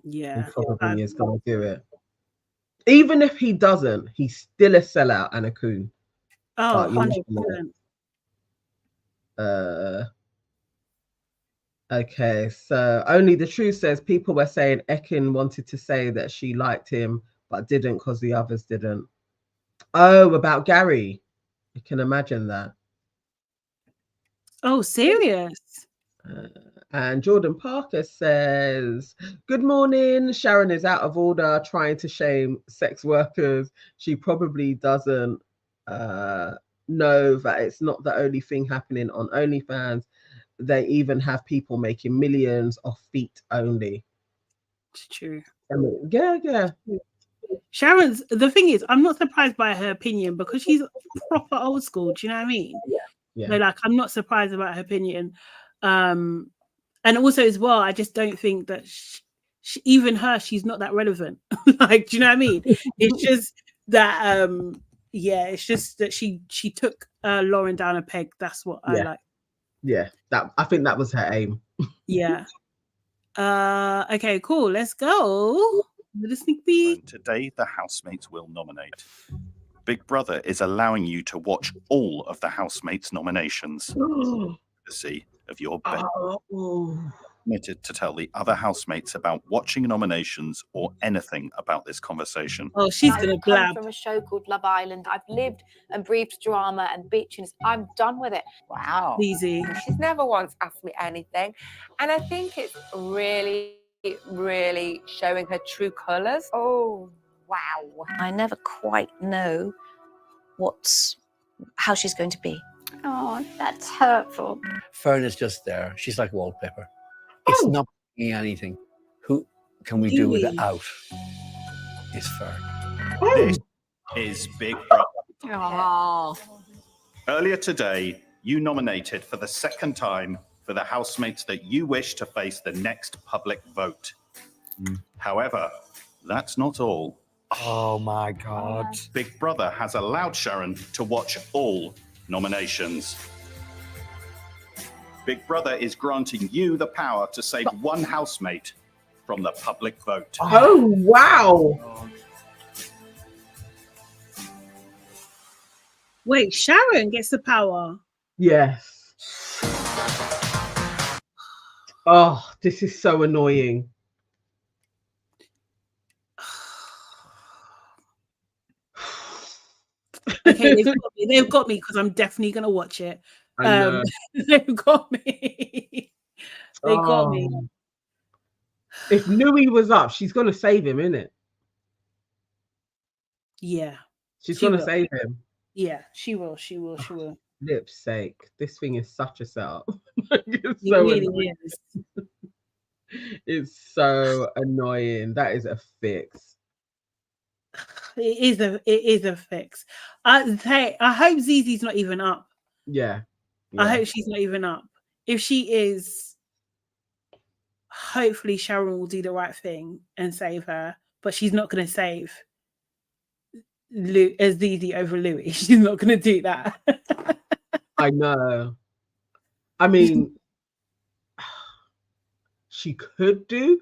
Yeah. He probably is going to do it. Even if he doesn't, he's still a sellout and a coon. Oh, 100%. Okay, so Only the Truth says people were saying Ekin wanted to say that she liked him, but didn't because the others didn't. Oh, about Gary. You can imagine that. Oh, serious? And Jordan Parker says, good morning. Sharon is out of order trying to shame sex workers. She probably doesn't know that it's not the only thing happening on OnlyFans. They even have people making millions off feet only. It's true. I mean, yeah. Sharon's, the thing is, I'm not surprised by her opinion because she's proper old school. Do you know what I mean? Yeah. So, like, I'm not surprised about her opinion. And also as well, I just don't think that even her, she's not that relevant. Like, do you know what I mean? It's just that, it's just that she took Lauren down a peg. That's what I like. Yeah, I think that was her aim. Yeah. Okay, cool. Let's go. The sneak peek. Today, the housemates will nominate. Big Brother is allowing you to watch all of the housemates' nominations. Courtesy of your bed. Permitted to tell the other housemates about watching nominations or anything about this conversation. Oh, she's gonna blab. From a show called Love Island. I've lived and breathed drama and bitchiness. I'm done with it. Wow. Easy. She's never once asked me anything. And I think it's really, really showing her true colours. Oh, wow. I never quite know how she's going to be. Oh, that's hurtful. Fern is just there. She's like wallpaper. It's not bringing anything. Who can we do without? It's Fern. This is Big Brother. Oh. Earlier today, you nominated for the second time for the housemates that you wish to face the next public vote. However, that's not all. Oh my God. Big Brother has allowed Sharon to watch all nominations. Big Brother is granting you the power to save one housemate from the public vote. Oh, wow. Wait, Sharon gets the power. Yes. Oh, this is so annoying. Okay, they've got me because I'm definitely gonna watch it. They've got me. They got me. If Louis was up, she's gonna save him, innit? Yeah. She's gonna save him. Yeah, she will. She will. Lip's sake. This thing is such a setup. It really is. It's so annoying. That is a fix. It is a fix. I hope Zizi's not even up. Yeah. I hope she's not even up. If she is, hopefully Sharon will do the right thing and save her. But she's not going to save Zizi over Louis. She's not going to do that. I know. I mean, she could do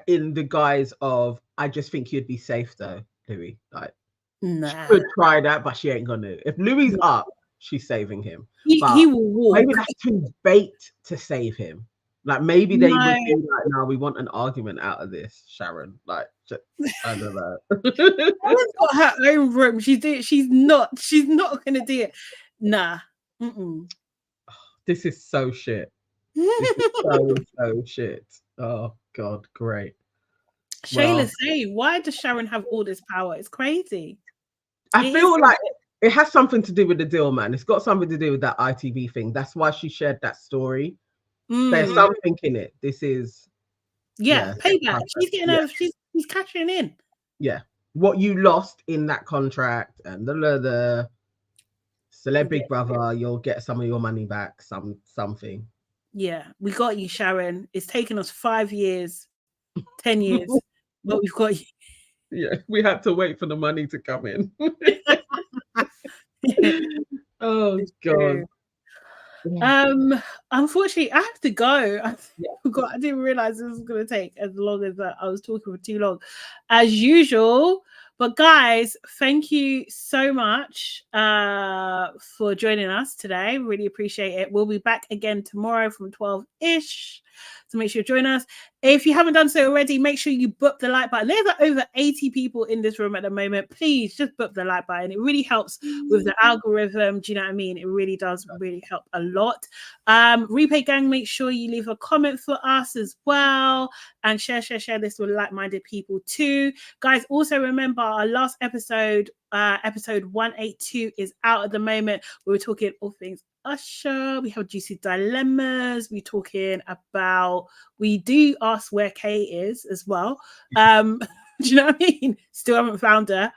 in the guise of, I just think you'd be safe though, Louis. Like, nah. She could try that, but she ain't gonna. If Louis up, she's saving him. He will walk. Maybe that's too bait to save him. Like maybe they would be like, no, we want an argument out of this, Sharon. Like, just, I don't know. Sharon's got her own room. She's not gonna do it. Nah. This is so shit. This is so shit. Oh God, great. Shayla, say, why does Sharon have all this power? It's crazy. I feel like it has something to do with the deal, man. It's got something to do with that ITV thing. That's why she shared that story. There's something in it. This is payback. She's getting she's cashing in. Yeah. What you lost in that contract and the celeb Big Brother, you'll get some of your money back, something. Yeah, we got you, Sharon. It's taken us 5 years, 10 years, but we've got you. Yeah, we had to wait for the money to come in. Oh God. Unfortunately, I have to go. I didn't realize this was going to take as long as I was talking for too long, as usual. But guys, thank you so much for joining us today. Really appreciate it. We'll be back again tomorrow from 12-ish. So make sure you join us. If you haven't done so already, make sure you book the like button. There's over 80 people in this room at the moment. Please just book the like button. It really helps with the algorithm. Do you know what I mean? It really does really help a lot. Replay gang, make sure you leave a comment for us as well, and share this with like-minded people too. Guys, also remember our last episode, episode 182, is out at the moment. We were talking all things Usher. We have juicy dilemmas. We're talking about, we do ask where Kay is as well. Do you know what I mean? Still haven't found her.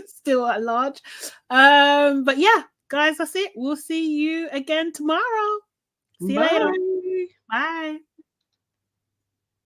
Still at large. But yeah, guys, that's it. We'll see you again tomorrow. See you later. Bye. Bye.